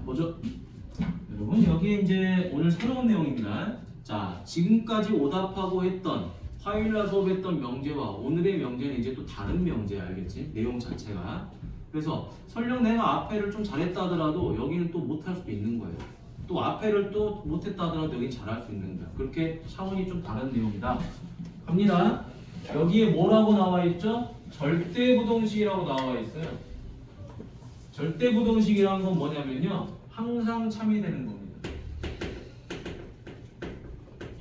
보죠. 여러분 여기 이제 오늘 새로운 내용입니다. 자, 지금까지 오답하고 했던 화요일날 수업했던 명제와 오늘의 명제는 이제 또 다른 명제야, 알겠지? 내용 자체가. 그래서 설령 내가 앞에를 좀 잘했다 하더라도 여기는 또 못할 수도 있는 거예요. 또 앞에를 또 못했다 하더라도 여기는 잘할 수 있는 거야. 그렇게 차원이 좀 다른 내용이다. 갑니다. 여기에 뭐라고 나와 있죠? 절대부동식이라고 나와 있어요. 절대부동식이라는 건 뭐냐면요, 항상 참이 되는 겁니다.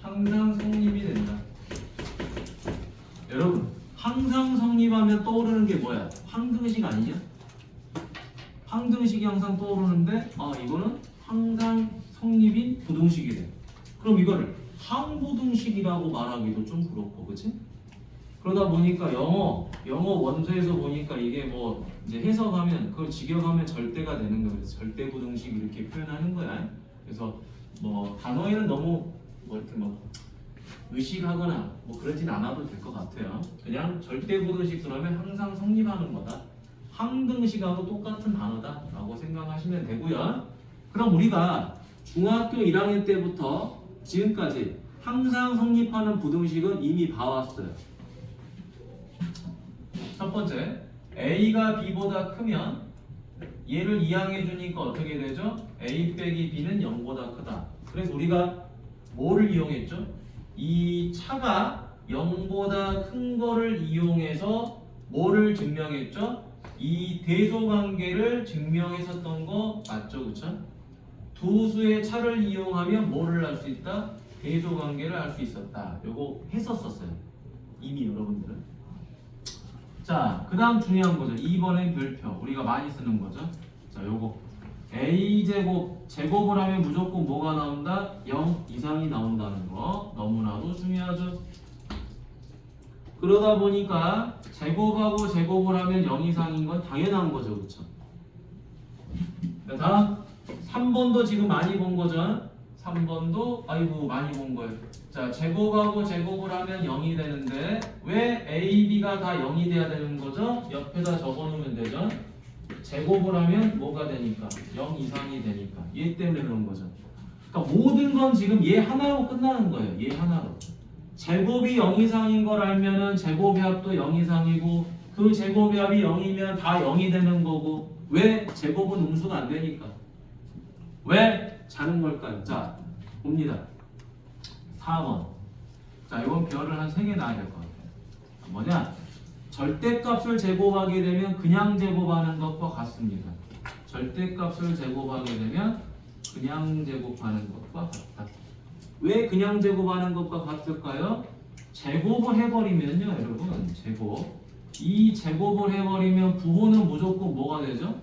항상 성립이 된다. 여러분, 항상 성립하면 떠오르는 게 뭐야? 항등식 아니냐? 항등식이 항상 떠오르는데, 아, 이거는 항상 성립인 부등식이래. 그럼 이거를 항부등식이라고 말하기도 좀 그렇고, 그치? 그러다 보니까 영어 원서에서 보니까 이게 뭐 이제 해석하면 그걸 직역하면 절대가 되는 거예요. 그래서 절대부등식 이렇게 표현하는 거야. 그래서 뭐 단어에는 너무 뭐 이렇게 뭐 의식하거나 뭐 그러진 않아도 될 것 같아요. 그냥 절대부등식 그러면 항상 성립하는 거다. 항등식하고 똑같은 단어다라고 생각하시면 되고요. 그럼 우리가 중학교 1학년 때부터 지금까지 항상 성립하는 부등식은 이미 봐왔어요. 첫 번째, A가 B보다 크면 얘를 이항해 주니까 어떻게 되죠? A 빼기 B는 0보다 크다. 그래서 우리가 뭐를 이용했죠? 이 차가 0보다 큰 거를 이용해서 뭐를 증명했죠? 이 대소관계를 증명했었던 거 맞죠? 그쵸? 두 수의 차를 이용하면 뭐를 할 수 있다? 대소관계를 알 수 있었다. 요거 했었어요. 이미 여러분들은. 자, 그 다음 중요한 거죠. 2번의 별표. 우리가 많이 쓰는 거죠. 자, 요거. A제곱, 제곱을 하면 무조건 뭐가 나온다? 0 이상이 나온다는 거. 너무나도 중요하죠. 그러다 보니까 제곱하고 제곱을 하면 0 이상인 건 당연한 거죠. 그쵸? 자, 다음. 3번도 지금 많이 본 거죠. 3번도 아이고 많이 본 거예요. 자, 제곱하고 제곱을 하면 0이 되는데 왜 A, B가 다 0이 돼야 되는 거죠? 옆에다 적어놓으면 되죠. 제곱을 하면 뭐가 되니까? 0 이상이 되니까. 얘 때문에 그런 거죠. 그러니까 모든 건 지금 얘 하나로 끝나는 거예요. 얘 하나로. 제곱이 0 이상인 걸 알면은 제곱의 합도 0 이상이고 그 제곱의 합이 0이면 다 0이 되는 거고. 왜? 제곱은 음수가 안 되니까. 왜 자는 걸까요? 자, 봅니다. 4번. 자, 이건 별을 한 3개 놔야 될 것 같아요. 뭐냐? 절대값을 제곱하게 되면 그냥 제곱하는 것과 같습니다. 절대값을 제곱하게 되면 그냥 제곱하는 것과 같다. 왜 그냥 제곱하는 것과 같을까요? 제곱을 해버리면요, 여러분, 제곱. 이 제곱을 해버리면 부호는 무조건 뭐가 되죠?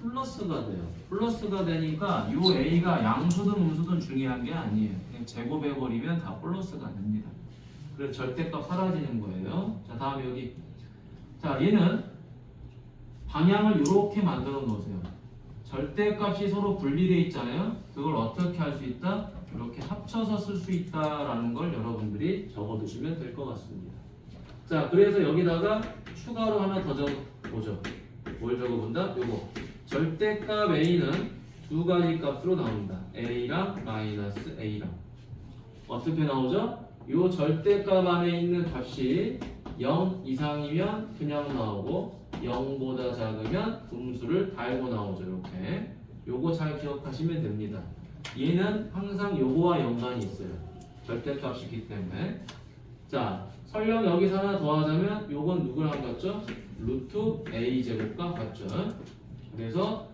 플러스가 돼요. 플러스가 되니까 이 A가 양수든 음수든 중요한 게 아니에요. 그냥 제곱해버리면 다 플러스가 됩니다. 그래서 절대값 사라지는 거예요. 자, 다음 여기. 자, 얘는 방향을 이렇게 만들어 놓으세요. 절대값이 서로 분리되어 있잖아요. 그걸 어떻게 할 수 있다? 이렇게 합쳐서 쓸 수 있다라는 걸 여러분들이 적어두시면 될 것 같습니다. 자, 그래서 여기다가 추가로 하나 더 적어보죠. 뭘 적어본다? 요거. 절대값 A는 두 가지 값으로 나온다. A랑 마이너스 A랑. 어떻게 나오죠? 이 절대값 안에 있는 값이 0 이상이면 그냥 나오고 0보다 작으면 음수를 달고 나오죠. 이렇게. 요거 잘 기억하시면 됩니다. 얘는 항상 요거와 연관이 있어요. 절대값이기 때문에. 자, 설령 여기서 하나 더 하자면 요건 누구랑 같죠? 루트 A제곱과 같죠. 그래서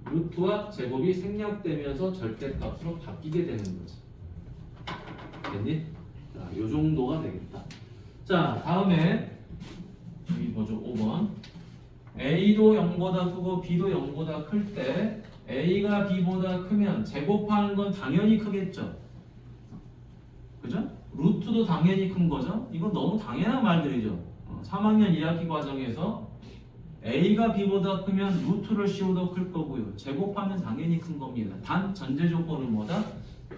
루트와 제곱이 생략되면서 절대값으로 바뀌게 되는 거지. 됐니? 자, 요 정도가 되겠다. 자, 다음에 여기 뭐죠? 5번. A도 0보다 크고 B도 0보다 클 때 A가 B보다 크면 제곱하는 건 당연히 크겠죠. 그죠? 루트도 당연히 큰 거죠. 이건 너무 당연한 말들이죠. 3학년 1학기 과정에서 A가 B보다 크면 루트를 씌워도 클 거고요. 제곱하면 당연히 큰 겁니다. 단 전제 조건은 뭐다?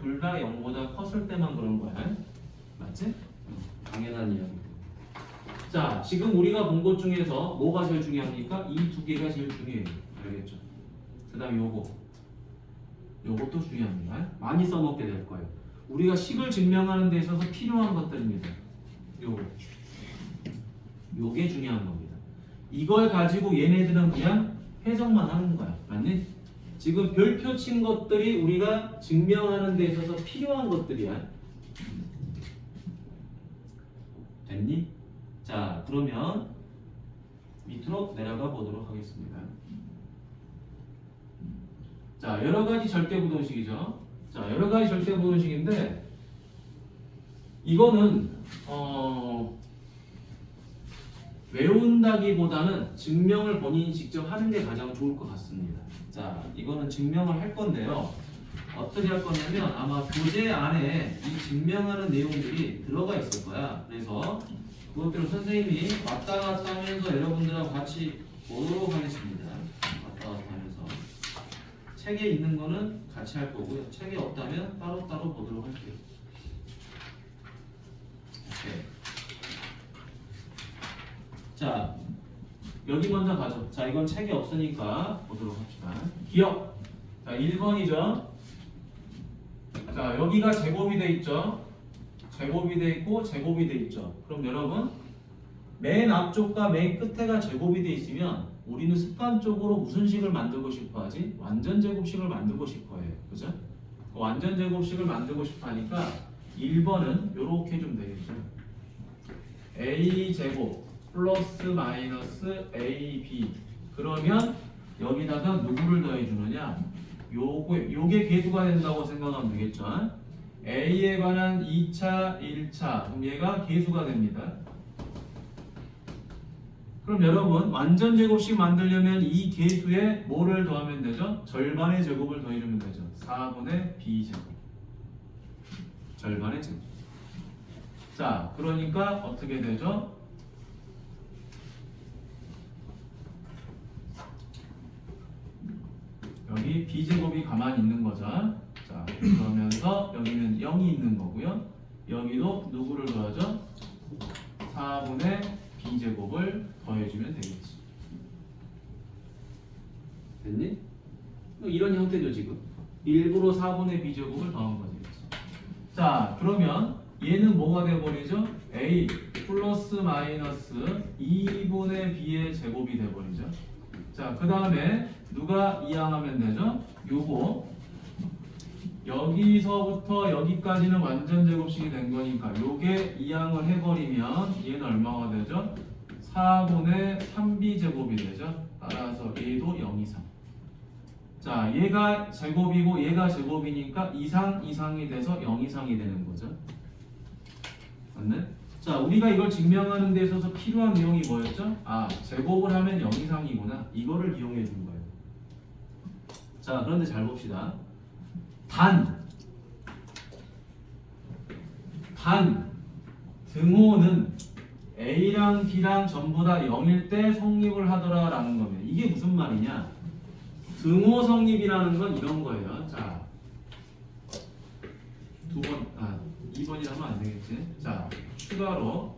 둘 다 0보다 컸을 때만 그런 거야. 맞지? 당연한 이야기. 자, 지금 우리가 본 것 중에서 뭐가 제일 중요합니까? 이 두 개가 제일 중요해요. 알겠죠? 그 다음에 요거. 요것도 중요합니다. 많이 써먹게 될 거예요. 우리가 식을 증명하는 데 있어서 필요한 것들입니다. 요게 중요한 겁니다. 이걸 가지고 얘네들은 그냥 해석만 하는 거야. 맞니? 지금 별표 친 것들이 우리가 증명하는 데 있어서 필요한 것들이야. 됐니? 자, 그러면 밑으로 내려가 보도록 하겠습니다. 자, 여러 가지 절대부동식이죠. 자, 여러 가지 절대부동식인데 이거는 외운다기보다는 증명을 본인이 직접 하는 게 가장 좋을 것 같습니다. 자, 이거는 증명을 할 건데요. 어떻게 할 거냐면 아마 교재 안에 이 증명하는 내용들이 들어가 있을 거야. 그래서 그것들을 선생님이 왔다 갔다 하면서 여러분들하고 같이 보도록 하겠습니다. 왔다 갔다 하면서 책에 있는 거는 같이 할 거고요. 책에 없다면 따로따로 보도록 할게요. 오케이. 자, 여기 먼저 가죠. 자, 이건 책에 없으니까 보도록 합시다. 기억. 자, 1번이죠. 자, 여기가 제곱이 돼 있죠. 제곱이 돼 있고 제곱이 돼 있죠. 그럼 여러분 맨 앞쪽과 맨 끝에가 제곱이 돼 있으면 우리는 습관적으로 무슨 식을 만들고 싶어 하지? 완전 제곱식을 만들고 싶어 해요. 그죠? 완전 제곱식을 만들고 싶어 하니까 1번은 이렇게 좀 되겠죠. a 제곱 플러스 마이너스 ab 그러면 여기다가 누구를 더해 주느냐? 요게 계수가 된다고 생각하면 되겠죠. A에 관한 2차, 1차 그럼 얘가 계수가 됩니다. 그럼 여러분 완전 제곱식 만들려면 이 계수에 뭐를 더하면 되죠? 절반의 제곱을 더해주면 되죠. 4분의 b제곱 절반의 제곱. 자, 그러니까 어떻게 되죠? 여기 b제곱이 가만히 있는 거죠. 자, 그러면서 여기는 0이 있는 거고요. 여기도 누구를 더하죠? 4분의 b제곱을 더해주면 되겠지. 됐니? 이런 형태죠 지금. 일부러 4분의 b제곱을 더한 거지. 자, 그러면 얘는 뭐가 돼버리죠? a 플러스 마이너스 2분의 b의 제곱이 돼버리죠. 자, 그 다음에 누가 이항하면 되죠? 요거 여기서부터 여기까지는 완전 제곱식이 된 거니까 요게 이항을 해버리면 얘는 얼마가 되죠? 4분의 3b 제곱이 되죠. 따라서 얘도 0 이상. 자, 얘가 제곱이고 얘가 제곱이니까 이상이 돼서 0 이상이 되는 거죠. 맞네? 자, 우리가 이걸 증명하는 데 있어서 필요한 내용이 뭐였죠? 아, 제곱을 하면 0 이상이구나. 이거를 이용해 준 거예요. 자, 그런데 잘 봅시다. 단 등호는 A랑 B랑 전부 다 0일 때 성립을 하더라 라는 거면 이게 무슨 말이냐? 등호 성립이라는 건 이런 거예요. 자, 2번이라 하면 안 되겠지? 자, 추가로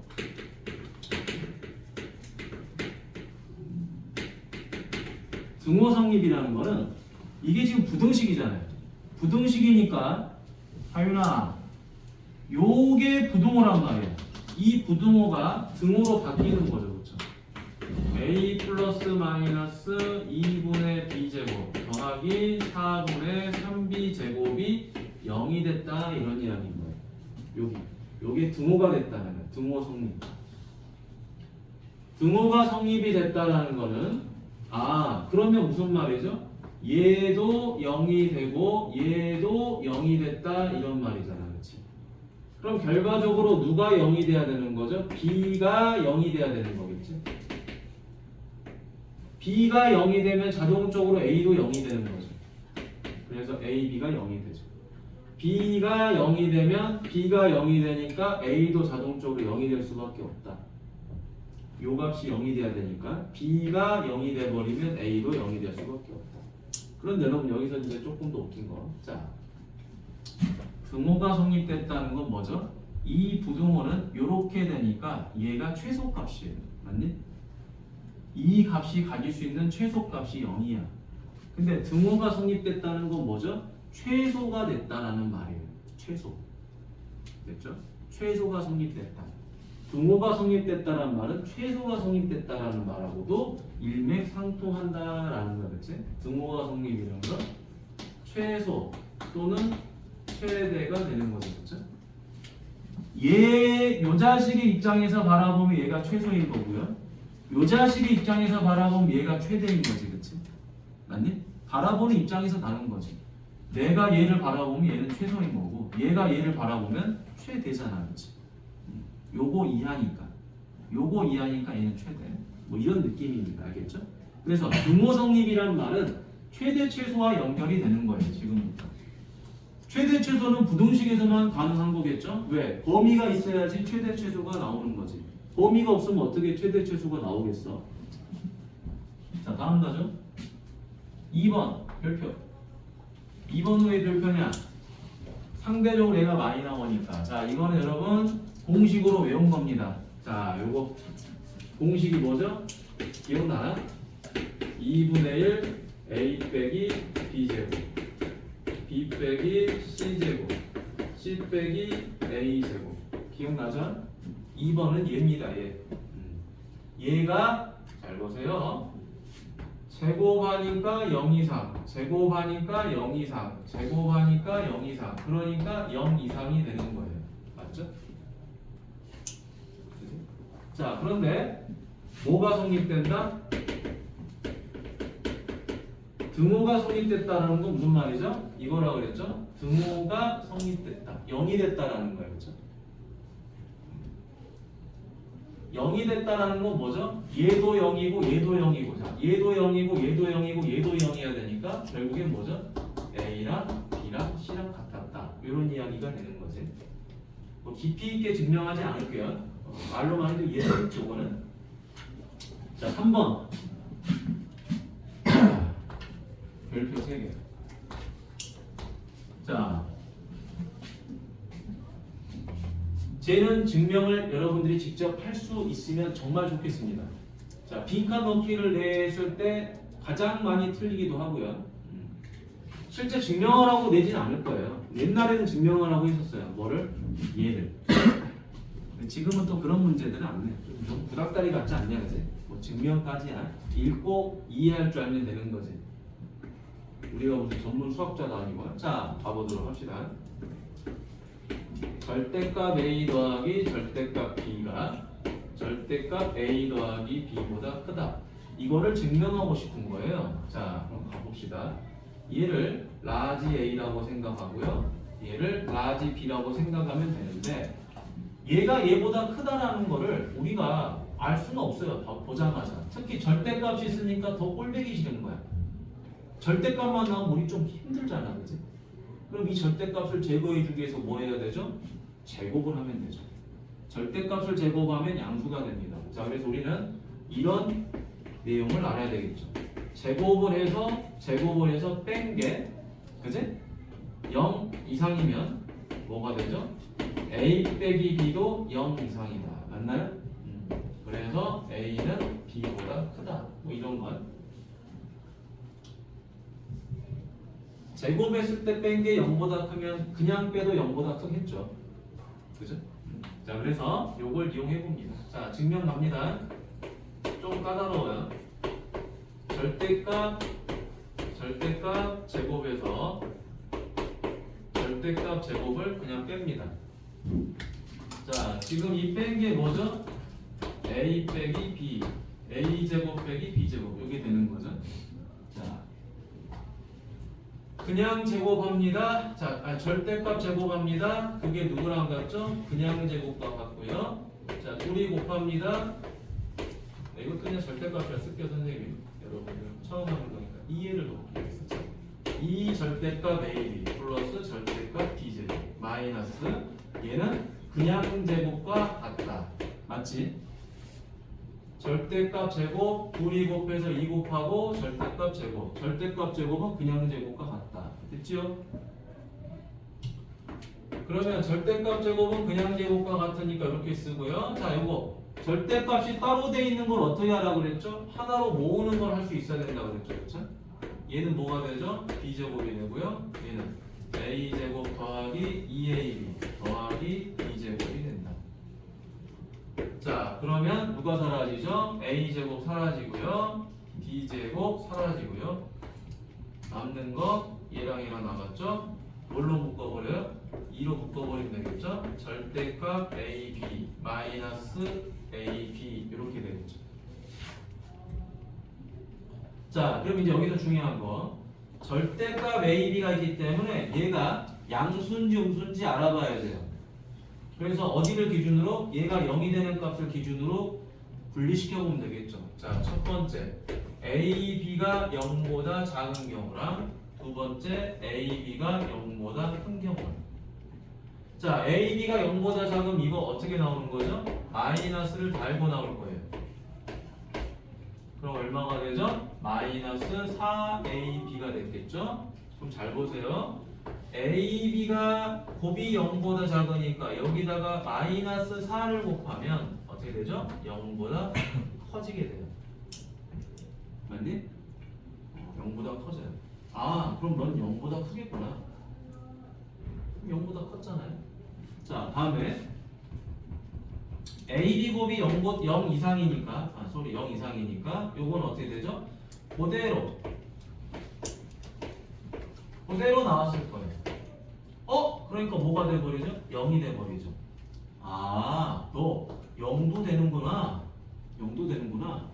등호 성립이라는 거는 이게 지금 부등식이잖아요. 부등식이니까 하윤아 요게 부등호란 말이에요. 이 부등호가 등호로 바뀌는 거죠. 그렇죠? a 플러스 마이너스 2분의 b제곱 더하기 4분의 3b 제곱이 0이 됐다 이런 이야기인 거예요. 요게 등호가 됐다는 거예요. 등호 성립. 등호가 성립이 됐다라는 거는 그러면 무슨 말이죠? 얘도 0이 되고 얘도 0이 됐다 이런 말이잖아. 그렇지? 그럼 결과적으로 누가 0이 돼야 되는 거죠? B가 0이 돼야 되는 거겠지? B가 0이 되면 자동적으로 A도 0이 되는 거죠. 그래서 A, B가 0이 되죠. B가 0이 되면 B가 0이 되니까 A도 자동적으로 0이 될 수밖에 없다. 요 값이 0이 돼야 되니까 B가 0이 돼버리면 A도 0이 될 수밖에 없다. 그런데 여러분 여기서 이제 조금 더 웃긴 거. 자, 등호가 성립됐다는 건 뭐죠? 이 부등호는 이렇게 되니까 얘가 최소값이에요. 맞니? 이 값이 가질 수 있는 최소값이 0이야. 근데 등호가 성립됐다는 건 뭐죠? 최소가 됐다라는 말이에요. 최소. 됐죠? 최소가 성립됐다. 등호가 성립됐다라는 말은 최소가 성립됐다라는 말하고도 일맥상통한다라는 거야, 그치? 등호가 성립이라는 건 최소 또는 최대가 되는 거죠, 그쵸? 요 자식의 입장에서 바라보면 얘가 최소인 거고요. 요 자식의 입장에서 바라보면 얘가 최대인 거지, 그치? 맞니? 바라보는 입장에서 다른 거지. 내가 얘를 바라보면 얘는 최소인 거고, 얘가 얘를 바라보면 최대잖아, 그치? 요거 이하니까. 요거 이하니까 얘는 최대. 뭐 이런 느낌입니다, 알겠죠? 그래서 등호 성립이란 말은 최대 최소와 연결이 되는 거예요, 지금부터. 최대 최소는 부등식에서만 가능한 거겠죠? 왜? 범위가 있어야지 최대 최소가 나오는 거지. 범위가 없으면 어떻게 최대 최소가 나오겠어? 자, 다음 가죠. 2번 별표. 2번 왜 별표냐? 상대적으로 얘가 많이 나오니까. 자, 이거는 여러분 공식으로 외운 겁니다. 자, 요거 공식이 뭐죠? 기억나나? 2분의 1 a 빼기 b제곱 b 빼기 c제곱 c 빼기 a제곱. 기억나죠? 2번은 얘입니다. 얘. 얘가 잘 보세요. 제곱하니까 0 이상, 제곱하니까 0 이상, 제곱하니까 0 이상. 그러니까 0 이상이 되는 거예요. 맞죠? 자, 그런데 뭐가 성립된다? 등호가 성립됐다라는 건 무슨 말이죠? 이거라고 그랬죠? 등호가 성립됐다. 0이 됐다라는 거예요. 그렇죠? 0이 됐다라는 건 뭐죠? 얘도 0이고 얘도 0이고. 자, 얘도 0이고 얘도 0이고 얘도 0이어야 되니까 결국엔 뭐죠? A랑 B랑 C랑 같았다. 이런 이야기가 되는 거지. 뭐 깊이 있게 증명하지 않을게요. 말로만 해도 이해되겠죠, 이거는. 자, 3번. 별표 3개. 자, 쟤는 증명을 여러분들이 직접 할 수 있으면 정말 좋겠습니다. 자, 빈칸 넣기를 냈을 때 가장 많이 틀리기도 하고요. 실제 증명을 하고 내지는 않을 거예요. 옛날에는 증명을 하고 있었어요. 뭐를? 얘를. 지금은 또 그런 문제들은 안 내. 좀 구닥다리 같지 않냐, 그지? 뭐 증명까지야. 읽고 이해할 줄 알면 되는 거지. 우리가 무슨 전문 수학자도 아니고. 자, 가보도록 합시다. 절대값 A 더하기 절대값 B가 절대값 A 더하기 B보다 크다. 이거를 증명하고 싶은 거예요. 자, 그럼 가봅시다. 얘를 라지 A라고 생각하고요. 얘를 라지 B라고 생각하면 되는데 얘가 얘보다 크다라는 거를 우리가 알 수는 없어요. 보자마자. 특히 절대값이 있으니까 더 꼴보기 싫은 거야. 절대값만 나오면 우리 좀 힘들잖아, 그치? 그럼 이 절대값을 제거해 주기 위해서 뭐 해야 되죠? 제곱을 하면 되죠. 절대값을 제곱하면 양수가 됩니다. 자, 그래서 우리는 이런 내용을 알아야 되겠죠. 제곱을 해서 뺀 게, 그치? 0 이상이면 뭐가 되죠? A 빼기 B도 0 이상이다. 맞나요? 그래서 A는 B보다 크다. 뭐 이런 건. 제곱했을 때 뺀 게 0보다 크면 그냥 빼도 0보다 크겠죠. 그죠? 자, 그래서 요걸 이용해 봅니다. 자, 증명 갑니다. 좀 까다로워요. 절대값 제곱에서 절대값 제곱을 그냥 뺍니다. 자, 지금 이 뺀 게 뭐죠? A 빼기 B, A 제곱 빼기 B 제곱. 이게 되는 거죠. 자, 그냥 제곱합니다. 자, 절대값 제곱합니다. 그게 누구랑 같죠? 그냥 제곱과 같고요. 자, 둘이 곱합니다. 네, 이것도 그냥 절대값이라 쓸게요, 선생님. 여러분들 처음 하는 거니까 이해를 돕기 위해서. 이 절대값 AB 플러스 절대값 B 제곱 마이너스 얘는 그냥 제곱과 같다. 맞지? 절대값 제곱 둘이 곱해서 2 곱하고 절대값 제곱. 절대값 제곱은 그냥 제곱과 같다. 됐죠? 그러면 절대값 제곱은 그냥 제곱과 같으니까 이렇게 쓰고요. 자, 이거 절대값이 따로 돼 있는 걸 어떻게 하라고 그랬죠? 하나로 모으는 걸 할 수 있어야 된다고 그랬죠. 그렇죠? 얘는 뭐가 되죠? B제곱이 되고요. 얘는 a제곱 더하기 2ab 더하기 b제곱이 된다. 자, 그러면 누가 사라지죠? a제곱 사라지고요. b제곱 사라지고요. 남는 거 얘랑 얘랑 남았죠? 뭘로 묶어버려요? 2로 묶어버리면 되겠죠? 절대값 ab 마이너스 ab 이렇게 되겠죠. 자, 그럼 이제 여기서 중요한 거 절대값 ab가 있기 때문에 얘가 양수인지 음수인지 알아봐야 돼요. 그래서 어디를 기준으로? 얘가 0이 되는 값을 기준으로 분리시켜 보면 되겠죠. 자, 첫 번째 ab가 0보다 작은 경우랑 두 번째 ab가 0보다 큰 경우랑. 자, ab가 0보다 작으면 이거 어떻게 나오는 거죠? 마이너스를 달고 나올 거예요. 그럼 얼마가 되죠? 마이너스 4ab가 됐겠죠? 그럼 잘 보세요. ab가 곱이 0보다 작으니까 여기다가 마이너스 4를 곱하면 어떻게 되죠? 0보다 커지게 돼요. 맞니? 0보다 커져요. 아, 그럼 넌 0보다 크겠구나. 0보다 컸잖아요. 자, 다음에 AB 곱이 0 이상이니까 0 이상이니까 요건 어떻게 되죠? 그대로 나왔을 거예요. 그러니까 뭐가 돼버리죠? 0이 돼버리죠. 아, 너 0도 되는구나. 0도 되는구나.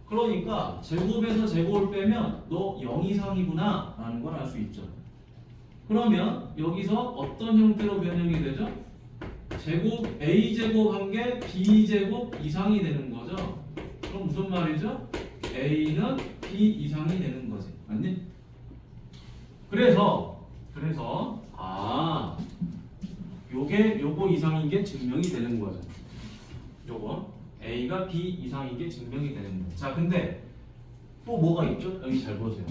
그러니까 제곱에서 제곱을 빼면 너 0 이상이구나 라는 걸 알 수 있죠. 그러면 여기서 어떤 형태로 변형이 되죠? 제곱 a제곱 한 게 b제곱 이상이 되는 거죠. 그럼 무슨 말이죠? a는 b 이상이 되는 거지. 맞니? 그래서 요거 이상인 게 증명이 되는 거죠. 요거 a가 b 이상인 게 증명이 되는 거죠. 자, 근데 또 뭐가 있죠? 여기 잘 보세요.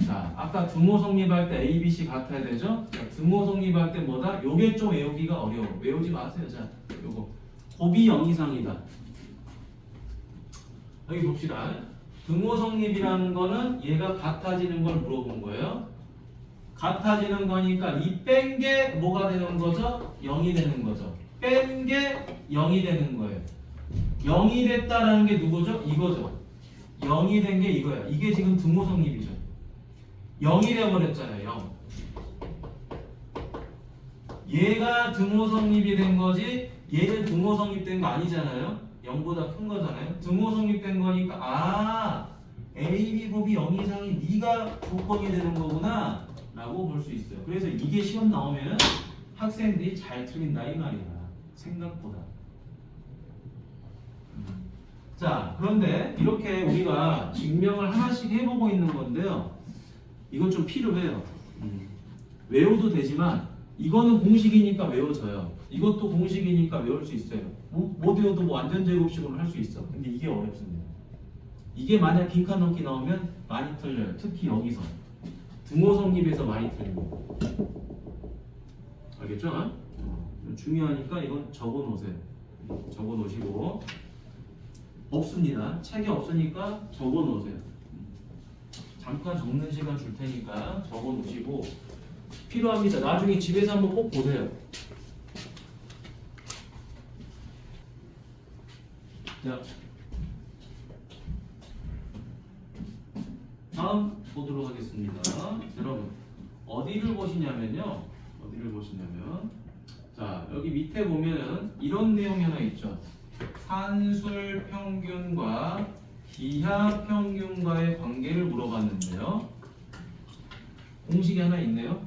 자, 아까 등호 성립할 때 A, B, C 같아야 되죠? 자, 등호 성립할 때 뭐다? 요게 좀 외우기가 어려워. 외우지 마세요. 자, 요거 곱이 0 이상이다. 여기 봅시다. 등호 성립이라는 거는 얘가 같아지는 걸 물어본 거예요. 같아지는 거니까 이 뺀 게 뭐가 되는 거죠? 0이 되는 거죠. 뺀 게 0이 되는 거예요. 0이 됐다라는 게 누구죠? 이거죠. 0이 된 게 이거야. 이게 지금 등호 성립이죠. 0이 돼버렸잖아요. 0. 얘가 등호 성립이 된 거지 얘는 등호 성립된 거 아니잖아요. 0보다 큰 거잖아요. 등호 성립된 거니까 A, B 곱이 0 이상이 네가 조건이 되는 거구나 라고 볼 수 있어요. 그래서 이게 시험 나오면 학생들이 잘 틀린다 이 말이야. 생각보다. 자, 그런데 이렇게 우리가 증명을 하나씩 해보고 있는 건데요. 이건 좀 필요해요. 외워도 되지만 이거는 공식이니까 외워져요. 이것도 공식이니까 외울 수 있어요. 못 외워도 뭐 완전 제곱식으로 할 수 있어. 근데 이게 어렵습니다. 이게 만약 빈칸 넘기 나오면 많이 틀려요. 특히 여기서 등호 성립에서 많이 틀리고. 알겠죠? 중요하니까 이건 적어 놓으세요. 적어 놓으시고. 없습니다. 책이 없으니까 적어 놓으세요. 잠깐 적는 시간 줄 테니까 적어 놓으시고 필요합니다. 나중에 집에서 한번 꼭 보세요. 자, 다음 보도록 하겠습니다. 여러분 어디를 보시냐면요. 자, 여기 밑에 보면은 이런 내용이 하나 있죠. 산술 평균과 기하 평균과의 관계를 물어봤는데요. 공식이 하나 있네요.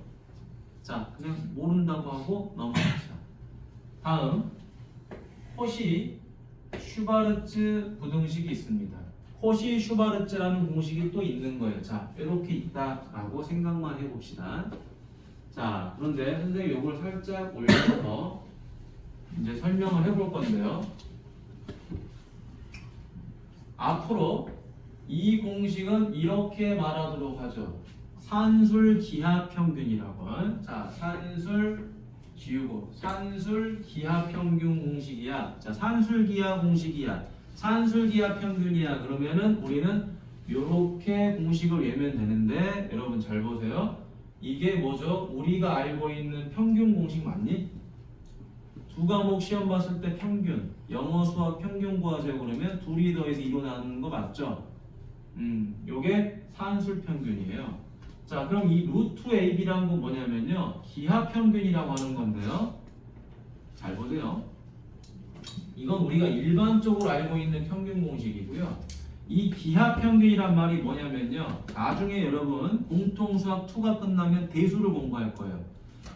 자, 그냥 모른다고 하고 넘어갑시다. 다음 코시 슈바르츠 부등식이 있습니다. 코시 슈바르츠라는 공식이 또 있는 거예요. 자, 이렇게 있다라고 생각만 해봅시다. 자, 그런데 선생님이 이걸 살짝 올려서 이제 설명을 해볼 건데요. 앞으로 이 공식은 이렇게 말하도록 하죠. 산술 기하 평균이라고. 자, 산술 지우고 산술 기하 평균 공식이야. 자, 산술 기하 공식이야. 산술 기하 평균이야. 그러면은 우리는 이렇게 공식을 외우면 되는데 여러분 잘 보세요. 이게 뭐죠? 우리가 알고 있는 평균 공식 맞니? 두 과목 시험 봤을 때 평균, 영어, 수학 평균 구하세요 그러면 둘이 더해서 2로 나누는 거 맞죠? 요게 산술 평균이에요. 자, 그럼 이 루트 AB라는 건 뭐냐면요, 기하 평균이라고 하는 건데요. 잘 보세요. 이건 우리가 일반적으로 알고 있는 평균 공식이고요. 이 기하 평균이란 말이 뭐냐면요, 나중에 여러분 공통수학 2가 끝나면 대수를 공부할 거예요.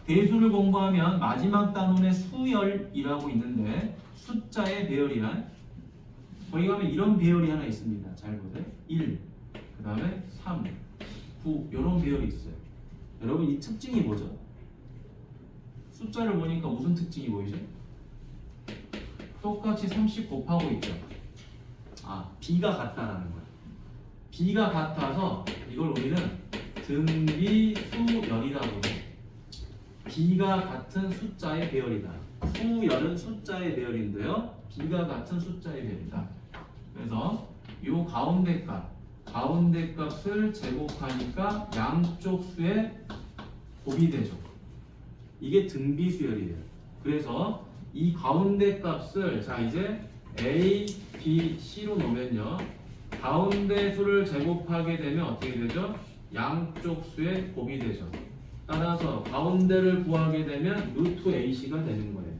대수를 공부하면 마지막 단원에 수열이라고 있는데 숫자의 배열이란, 거기 가면 이런 배열이 하나 있습니다. 잘 보세요. 1, 그 다음에 3, 9 이런 배열이 있어요. 여러분 이 특징이 뭐죠? 숫자를 보니까 무슨 특징이 보이죠? 똑같이 30 곱하고 있죠. B가 같다라는 거예요. B가 같아서 이걸 우리는 등비수열이라고 해요. B가 같은 숫자의 배열이다. 수열은 숫자의 배열인데요, B가 같은 숫자의 배열이다. 그래서 이 가운데 값을 제곱하니까 양쪽 수의 곱이 되죠. 이게 등비수열이에요. 그래서 이 가운데 값을 자 이제 A, B, C로 놓으면요, 가운데 수를 제곱하게 되면 어떻게 되죠? 양쪽 수의 곱이 되죠. 따라서 가운데를 구하게 되면 루트 AC가 되는 거예요.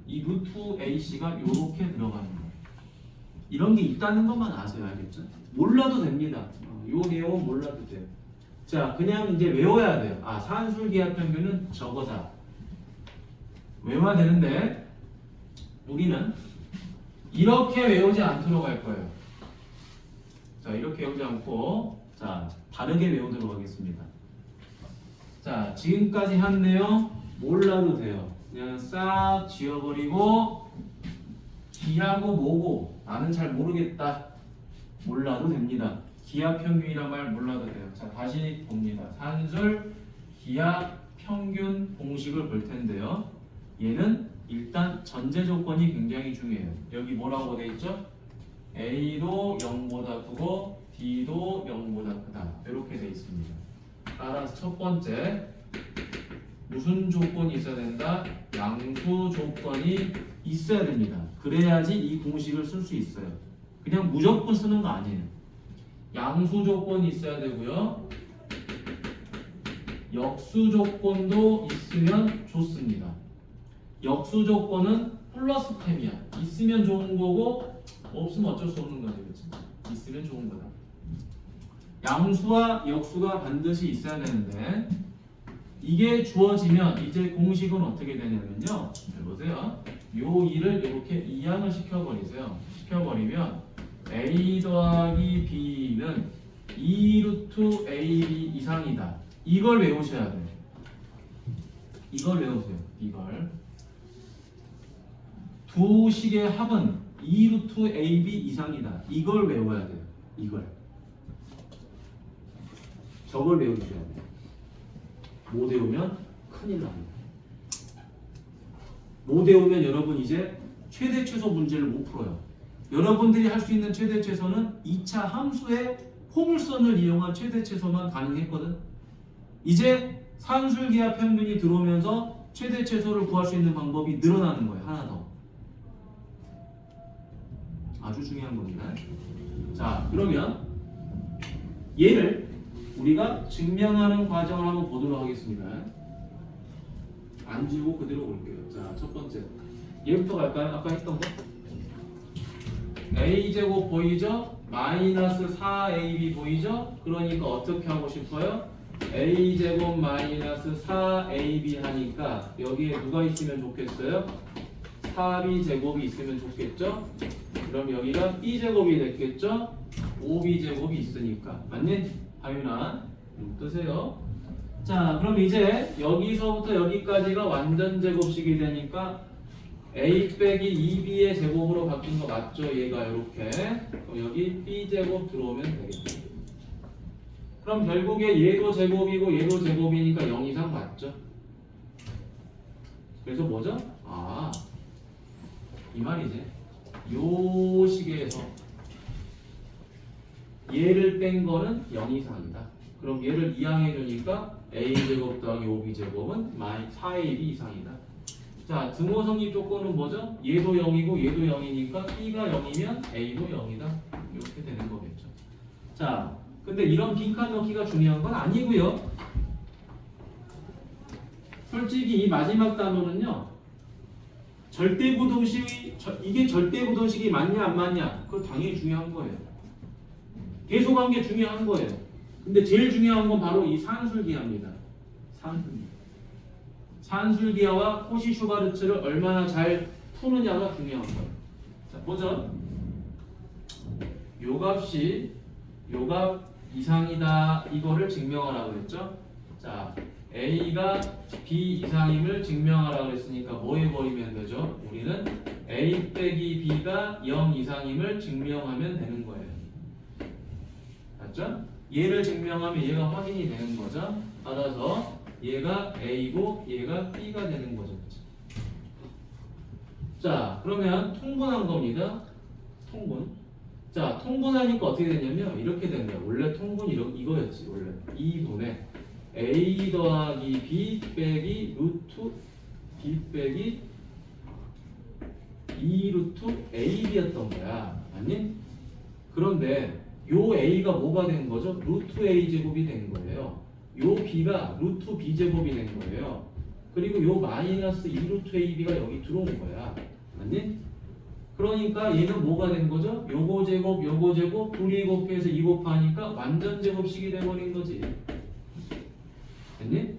이 루트 AC가 이렇게 들어가는 거예요. 이런 게 있다는 것만 아세요. 알겠죠? 몰라도 됩니다. 요 내용은 몰라도 돼요. 자, 그냥 이제 외워야 돼요. 산술기하 평균은 저거다. 외워야 되는데 우리는 이렇게 외우지 않도록 할 거예요. 자, 이렇게 외우지 않고 자, 다르게 외우도록 하겠습니다. 자, 지금까지 한 내용 몰라도 돼요. 그냥 싹 지워버리고 기하고 뭐고 나는 잘 모르겠다. 몰라도 됩니다. 기하 평균이란 말 몰라도 돼요. 자, 다시 봅니다. 산술 기하 평균 공식을 볼 텐데요. 얘는 일단 전제 조건이 굉장히 중요해요. 여기 뭐라고 돼 있죠? A도 0보다 크고 D도 0보다 크다. 이렇게 돼 있습니다. 따라서 첫 번째 무슨 조건이 있어야 된다? 양수 조건이 있어야 됩니다. 그래야지 이 공식을 쓸 수 있어요. 그냥 무조건 쓰는 거 아니에요. 양수 조건이 있어야 되고요. 역수 조건도 있으면 좋습니다. 역수 조건은 플러스 템이야. 있으면 좋은 거고 없으면 어쩔 수 없는 거죠. 그렇지? 있으면 좋은 거다. 양수와 역수가 반드시 있어야 되는데 이게 주어지면 이제 공식은 어떻게 되냐면요. 잘 보세요. 요 일을 이렇게 이항을 시켜버리세요. 시켜버리면 A 더하기 B는 2루트 AB 이상이다. 이걸 외우셔야 돼요. 이걸 외우세요. 이걸. 두 식의 합은 2루트 AB 이상이다. 이걸 외워야 돼요. 이걸. 저걸 외우셔야 돼요. 못 외우면 큰일 납니다. 못 외우면 여러분 이제 최대 최소 문제를 못 풀어요. 여러분들이 할 수 있는 최대 최소는 2차 함수의 포물선을 이용한 최대 최소만 가능했거든. 이제 산술기하 평균이 들어오면서 최대 최소를 구할 수 있는 방법이 늘어나는 거예요. 하나 더. 아주 중요한 겁니다. 자, 그러면 얘를 우리가 증명하는 과정을 한번 보도록 하겠습니다. 안 지우고 그대로 볼게요. 자, 첫 번째 얘부터 갈까요? 아까 했던 거 A제곱 보이죠? 마이너스 4AB 보이죠? 그러니까 어떻게 하고 싶어요? A제곱 마이너스 4AB 하니까 여기에 누가 있으면 좋겠어요? 4B제곱이 있으면 좋겠죠? 그럼 여기가 B제곱이 됐겠죠? 5B제곱이 있으니까. 맞니? 하윤아 뜨세요. 자, 그럼 이제 여기서부터 여기까지가 완전 제곱식이 되니까 A 빼기 2B의 제곱으로 바뀐 거 맞죠? 얘가 이렇게. 그럼 여기 B제곱 들어오면 되겠죠. 그럼 결국에 얘도 제곱이고 얘도 제곱이니까 0 이상 맞죠? 그래서 뭐죠? 이 말이지. 요 식에서 얘를 뺀 거는 0 이상이다. 그럼 얘를 이항해 주니까 a제곱 더하기 5b제곱은 4ab 이상이다. 자, 등호 성립 조건은 뭐죠? 얘도 0이고 얘도 0이니까 b가 0이면 a도 0이다. 이렇게 되는 거겠죠. 자, 근데 이런 빈칸 넣기가 중요한 건 아니고요. 솔직히 이 마지막 단어는요. 이게 절대부동식이 맞냐 안 맞냐? 그거 당연히 중요한 거예요. 계속한 게 중요한 거예요. 근데 제일 중요한 건 바로 이 산술기하입니다. 산술기. 산술기하와 코시-슈바르츠를 얼마나 잘 푸느냐가 중요한 거예요. 자, 보죠. 요 값이 요 값 이상이다. 이거를 증명하라고 했죠. 자, A가 B 이상임을 증명하라고 했으니까 뭐 해버리면 되죠? 우리는 A 빼기 B가 0 이상임을 증명하면 되는 거예요. 맞죠? 얘를 증명하면 얘가 확인이 되는 거죠. 따라서 얘가 A고 얘가 B가 되는 거죠. 자, 그러면 통분한 겁니다. 통분. 자, 통분하니까 어떻게 되냐면 이렇게 된다. 원래 통분이 이거였지. 원래 2분의 A 더하기 B 빼기 루트 B 빼기 2 루트 AB였던 거야. 아니? 그런데 요 A가 뭐가 된 거죠? 루트 A 제곱이 된 거예요. 요 B가 루트 B 제곱이 된 거예요. 그리고 요 마이너스 2 루트 AB가 여기 들어온 거야. 아니? 그러니까 얘는 뭐가 된 거죠? 요거 제곱 둘이 곱해서 2 곱하니까 완전 제곱식이 돼버린 거지. 됐니?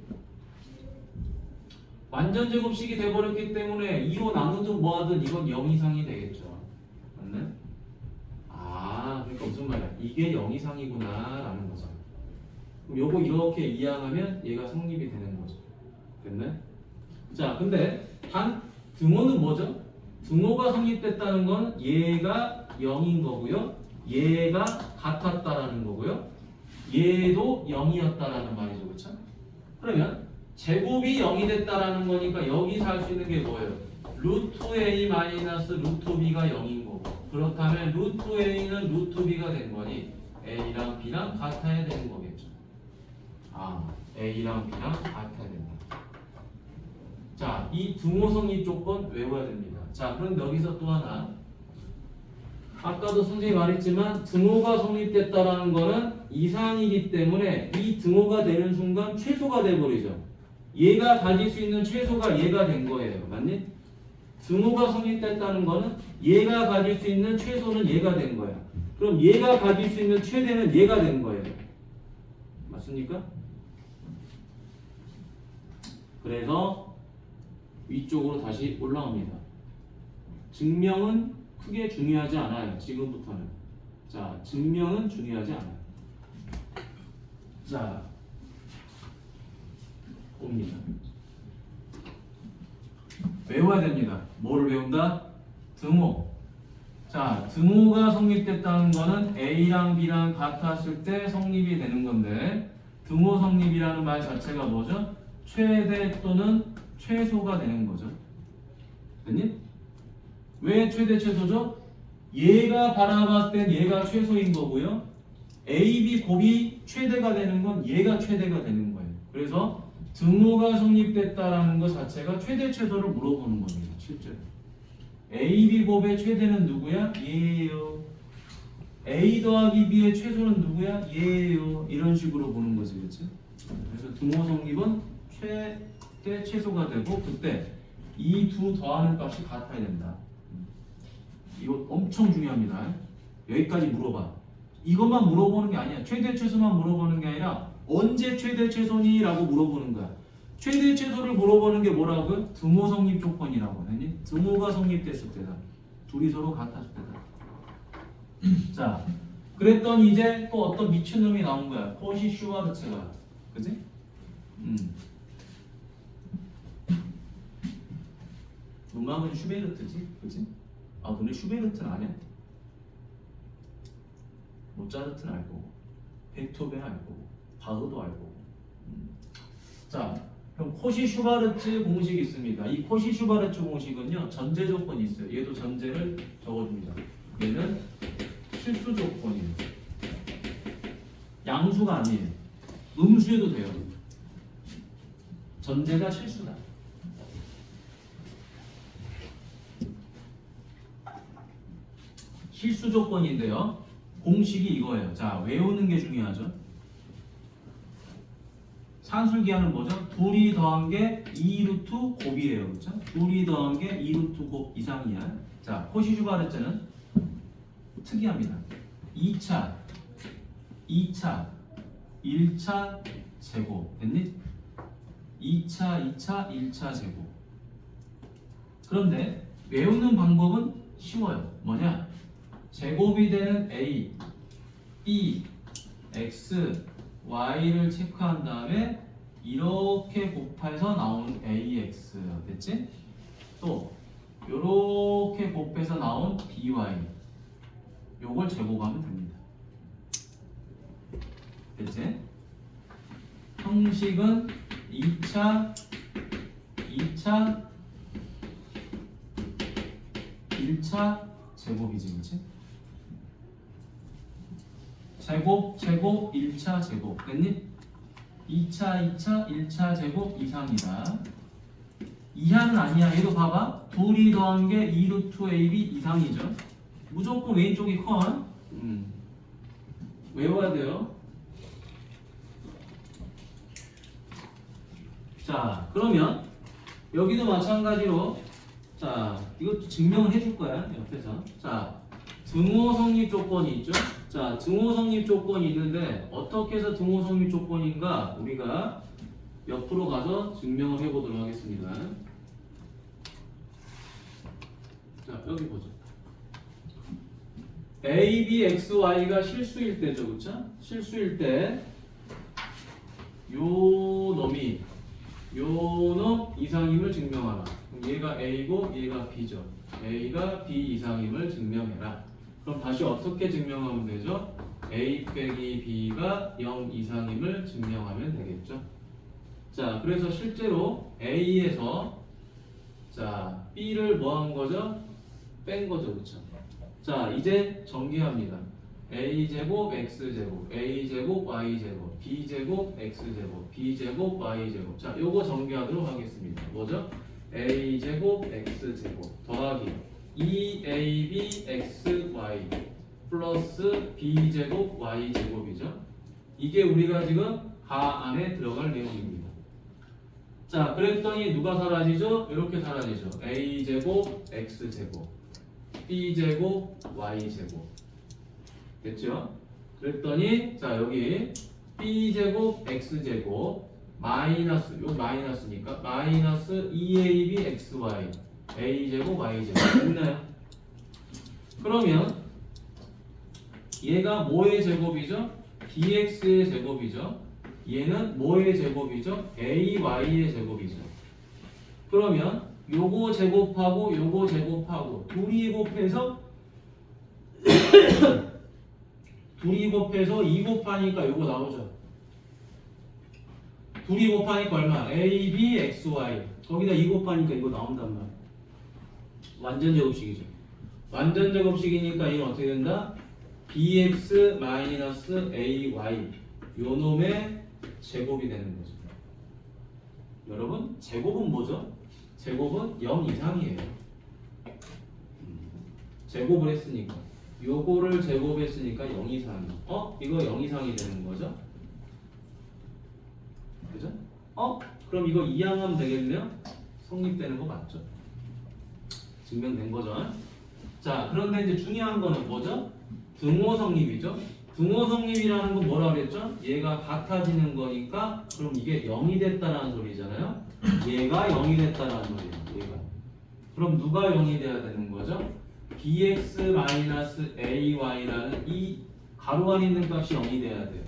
완전 제곱식이 돼버렸기 때문에 2로 나누든 뭐하든 이건 0 이상이 되겠죠. 맞네? 아, 그러니까 무슨 말이야? 이게 0 이상이구나 라는 거죠. 그럼 요거 이렇게 이항하면 얘가 성립이 되는 거죠. 됐네? 자, 근데 단 등호는 뭐죠? 등호가 성립됐다는 건 얘가 0인 거고요. 얘가 같았다라는 거고요. 얘도 0이었다라는 말이죠. 그렇죠? 그러면 제곱이 0이 됐다라는 거니까 여기서 할 수 있는 게 뭐예요? 루트 A 마이너스 루트 B가 0인 거고, 그렇다면 루트 A는 루트 B가 된 거니 A랑 B랑 같아야 되는 거겠죠. 아, A랑 B랑 같아야 된다. 자, 이 등호 성립 조건 외워야 됩니다. 자, 그럼 여기서 또 하나. 아까도 선생님이 말했지만 등호가 성립됐다라는 거는 이상이기 때문에 이 등호가 되는 순간 최소가 돼버리죠. 얘가 가질 수 있는 최소가 얘가 된 거예요. 맞니? 등호가 성립됐다는 거는 얘가 가질 수 있는 최소는 얘가 된 거야. 그럼 얘가 가질 수 있는 최대는 얘가 된 거예요. 맞습니까? 그래서 위쪽으로 다시 올라옵니다. 증명은 크게 중요하지 않아요. 지금부터는. 자, 증명은 중요하지 않아요. 자, 옵니다. 외워야 됩니다. 뭐를 외운다? 등호. 자, 등호가 성립됐다는 거는 A랑 B랑 같았을 때 성립이 되는 건데, 등호 성립이라는 말 자체가 뭐죠? 최대 또는 최소가 되는 거죠. 됐니? 왜 최대 최소죠? 얘가 바라봤을 땐 얘가 최소인 거고요. A, B 곱이 최대가 되는 건 얘가 최대가 되는 거예요. 그래서 등호가 성립됐다라는 것 자체가 최대 최소를 물어보는 겁니다. 실제로. A, B 곱의 최대는 누구야? 얘예요. A 더하기 B의 최소는 누구야? 얘예요. 이런 식으로 보는 거지, 그렇지? 그래서 등호 성립은 최대 최소가 되고 그때 이 두 더하는 값이 같아야 된다. 이거 엄청 중요합니다. 여기까지 물어봐. 이것만 물어보는 게 아니야. 최대 최소만 물어보는 게 아니라 언제 최대 최소니? 라고 물어보는 거야. 최대 최소를 물어보는 게 뭐라고요? 등호 성립 조건이라고 하니? 등호가 성립됐을 때다. 둘이 서로 같았을 때다. 자, 그랬더니 이제 또 어떤 미친놈이 나온 거야. 코시-슈바르츠가. 그지? 음악은 슈베르트지? 그지? 아, 너네 슈베르트는 아냐? 모차르트는 알 거고, 베토벤 알 거고, 바흐도 알 거고. 자, 그럼 코시-슈바르츠 공식이 있습니다. 이 코시-슈바르츠 공식은요, 전제 조건이 있어요. 얘도 전제를 적어줍니다. 얘는 실수 조건이에요. 양수가 아니에요. 음수해도 돼요. 전제가 실수다. 실수 조건인데요. 공식이 이거예요. 자, 외우는 게 중요하죠. 산술기하는 뭐죠? 둘이 더한 게 2루트 곱이에요. 그렇죠? 둘이 더한 게 2루트 곱 이상이야. 자, 코시슈 바르자는 특이합니다. 2차, 1차 제곱 됐니? 2차, 1차 제곱. 그런데 외우는 방법은 쉬워요. 뭐냐? 제곱이 되는 A, B, X, Y를 체크한 다음에 이렇게 곱해서 나온 AX 됐지? 또 요렇게 곱해서 나온 BY 요걸 제곱하면 됩니다. 됐지? 형식은 2차, 1차 제곱이지, 그렇지? 제곱, 1차 제곱 됐니? 2차, 1차 제곱 이상이다. 이하는 아니야. 얘도 봐봐. 둘이 더한 게 2루트 AB 이상이죠. 무조건 왼쪽이 커. 외워야 돼요. 자, 그러면 여기도 마찬가지로 자, 이것도 증명을 해줄 거야. 옆에서. 자, 등호 성립 조건이 있죠. 자, 등호 성립 조건이 있는데 어떻게 해서 등호 성립 조건인가 우리가 옆으로 가서 증명을 해보도록 하겠습니다. 자, 여기 보죠. A, B, X, Y가 실수일 때죠, 그쵸? 실수일 때 요 놈이 요 놈 이상임을 증명하라. 그럼 얘가 A고 얘가 B죠. A가 B 이상임을 증명해라. 그럼 다시 어떻게 증명하면 되죠? A 빼기 B가 0 이상임을 증명하면 되겠죠. 자, 그래서 실제로 A에서 자 B를 뭐 한 거죠? 뺀 거죠, 그렇죠? 자, 이제 전개합니다. A제곱 X제곱 A제곱 Y제곱 B제곱 X제곱 B제곱 Y제곱. 자, 요거 전개하도록 하겠습니다. 뭐죠? A제곱 X제곱 더하기 2ABXY 플러스 B제곱 Y제곱이죠. 이게 우리가 지금 가 안에 들어갈 내용입니다. 자, 그랬더니 누가 사라지죠? 이렇게 사라지죠. A제곱 X제곱 B제곱 Y제곱 됐죠? 그랬더니 자, 여기 B제곱 X제곱 마이너스 요 마이너스니까 마이너스 2ABXY A제곱 Y제곱 됐나요? 그러면 얘가 뭐의 제곱이죠? BX의 제곱이죠. 얘는 뭐의 제곱이죠? AY의 제곱이죠. 그러면 요거 제곱하고 요거 제곱하고 둘이 곱해서 둘이 곱해서 2 곱하니까 요거 나오죠. 둘이 곱하니까 얼마? A, B, X, Y 거기다 2 곱하니까 이거 나온단 말이야. 완전 제곱식이죠. 완전 제곱식이니까 이건 어떻게 된다? BX 마이너스 AY 요 놈의 제곱이 되는 거죠. 여러분, 제곱은 뭐죠? 제곱은 0 이상이에요. 제곱을 했으니까 요거를 제곱했으니까 0 이상이. 이거 0 이상이 되는 거죠? 그죠? 그럼 이거 이항하면 되겠네요? 성립되는 거 맞죠? 증명된 거죠? 자, 그런데 이제 중요한 거는 뭐죠? 등호 성립이죠? 등호 성립이라는 건 뭐라 그랬죠? 얘가 같아지는 거니까 그럼 이게 0이 됐다라는 소리잖아요? 얘가 0이 됐다라는 소리예요. 얘가. 그럼 누가 0이 돼야 되는 거죠? bx-ay라는 이 가로 안에 있는 값이 0이 돼야 돼요.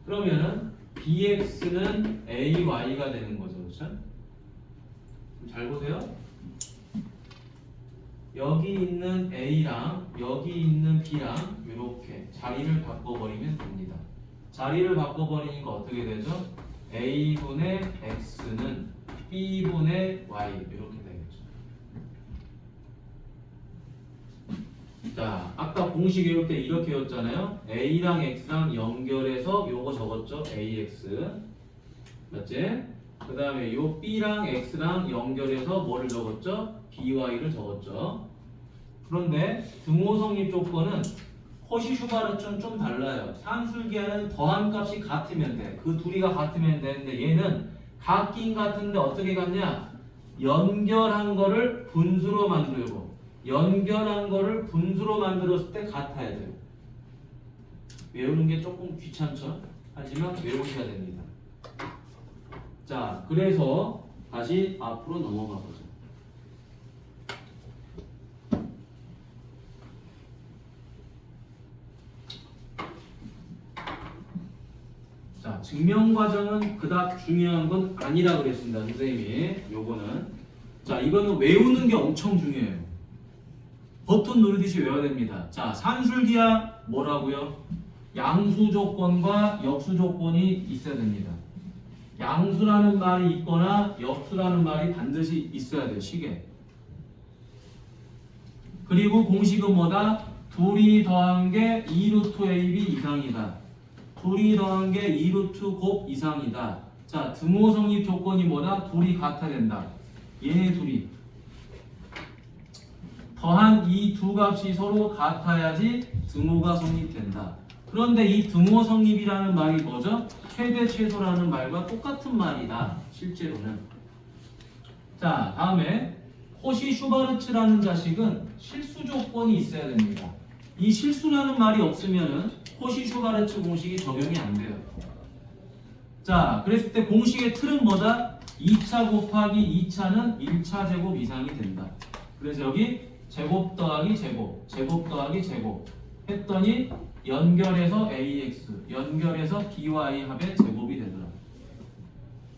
그러면은 bx는 ay가 되는 거죠. 그렇죠? 잘 보세요. 여기 있는 A랑 여기 있는 B랑 이렇게 자리를 바꿔버리면 됩니다. 자리를 바꿔버리니까 어떻게 되죠? A분의 X는 B분의 Y 이렇게 되겠죠. 자, 아까 공식 외울 때 이렇게 외웠잖아요. A랑 X랑 연결해서 요거 적었죠. AX. 맞지? 그 다음에 요 B랑 X랑 연결해서 뭐를 적었죠? BY를 적었죠. 그런데 등호 성립 조건은 코시-슈바르츠는 좀 달라요. 산술기하는 더한 값이 같으면 돼. 그 둘이가 같으면 되는데 얘는 같긴 같은데 어떻게 같냐? 연결한 거를 분수로 만들고 연결한 거를 분수로 만들었을 때 같아야 돼요. 외우는 게 조금 귀찮죠? 하지만 외우셔야 됩니다. 자, 그래서 다시 앞으로 넘어가 보죠. 자, 증명 과정은 그닥 중요한 건 아니라 그랬습니다. 선생님이 요거는 자, 이거는 외우는 게 엄청 중요해요. 버튼 누르듯이 외워야 됩니다. 자, 산술기하 뭐라고요? 양수 조건과 역수 조건이 있어야 됩니다. 양수라는 말이 있거나 역수라는 말이 반드시 있어야 돼요. 식에. 그리고 공식은 뭐다? 둘이 더한 게 2루트 AB 이상이다. 둘이 더한 게 2루트 곱 이상이다. 자, 등호 성립 조건이 뭐다? 둘이 같아야 된다. 얘네 둘이 더한 이 두 값이 서로 같아야지 등호가 성립된다. 그런데 이 등호 성립이라는 말이 뭐죠? 최대 최소라는 말과 똑같은 말이다. 실제로는. 자, 다음에 코시-슈바르츠라는 자식은 실수 조건이 있어야 됩니다. 이 실수라는 말이 없으면은 코시-슈바르츠 공식이 적용이 안 돼요. 자, 그랬을 때 공식의 틀은 뭐다? 2차 곱하기 2차는 1차 제곱 이상이 된다. 그래서 여기 제곱 더하기 제곱, 제곱 더하기 제곱 했더니 연결해서 AX, 연결해서 BY 합의 제곱이 되더라.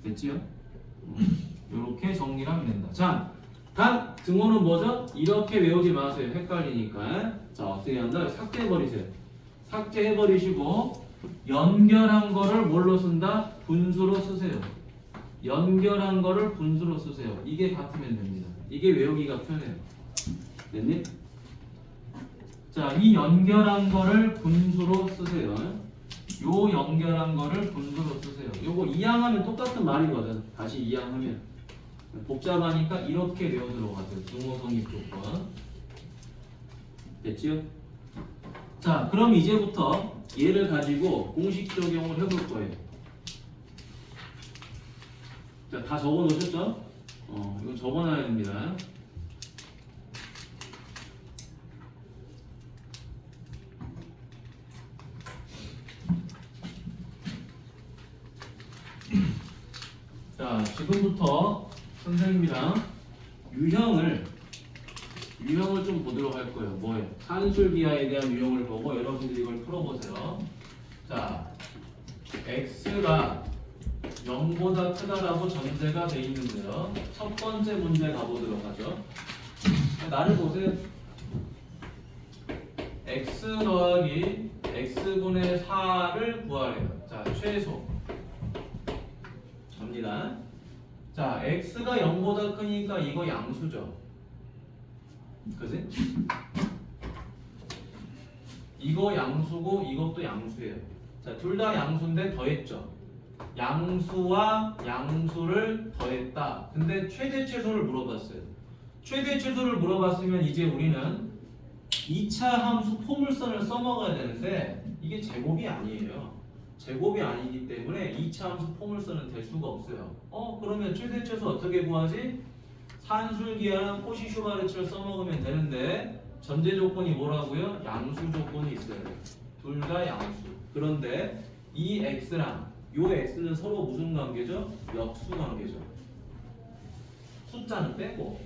됐지요? 이렇게 정리를 하면 된다. 자, 단 등호는 뭐죠? 이렇게 외우지 마세요. 헷갈리니까. 자, 어떻게 한다? 삭제해버리세요. 삭제해버리시고 연결한 거를 뭘로 쓴다? 분수로 쓰세요. 연결한 거를 분수로 쓰세요. 이게 같으면 됩니다. 이게 외우기가 편해요. 됐니? 자, 이 연결한 거를 분수로 쓰세요. 요 연결한 거를 분수로 쓰세요. 요거 이항하면 똑같은 말이거든. 다시 이항하면 복잡하니까 이렇게 외우도록 하세요. 등호 성립 조건. 됐지요? 자, 그럼 이제부터 얘를 가지고 공식 적용을 해볼 거예요. 자, 다 적어 놓으셨죠? 이거 적어놔야 됩니다. 자, 지금부터 선생님이랑 유형을 좀 보도록 할 거예요. 뭐예요? 산술기하에 대한 유형을 보고 여러분들이 이걸 풀어보세요. 자, x가 0보다 크다라고 전제가 돼 있는데요. 첫 번째 문제 가보도록 하죠. 나를 보세요. x 더하기 x분의 4를 구하래요. 자, 최소 갑니다. 자, x가 0보다 크니까 이거 양수죠. 그지? 이거 양수고 이것도 양수예요. 자, 둘 다 양수인데 더했죠. 양수와 양수를 더했다. 근데 최대 최소를 물어봤어요. 최대 최소를 물어봤으면 이제 우리는 2차 함수 포물선을 써먹어야 되는데 이게 제곱이 아니에요. 제곱이 아니기 때문에 2차 함수 포물선은 될 수가 없어요. 그러면 최대 최소 어떻게 구하지? 산술기하는 코시-슈바르츠를 써먹으면 되는데 전제 조건이 뭐라고요? 양수 조건이 있어요. 둘 다 양수. 그런데 이 x랑 요 x는 서로 무슨 관계죠? 역수 관계죠. 숫자는 빼고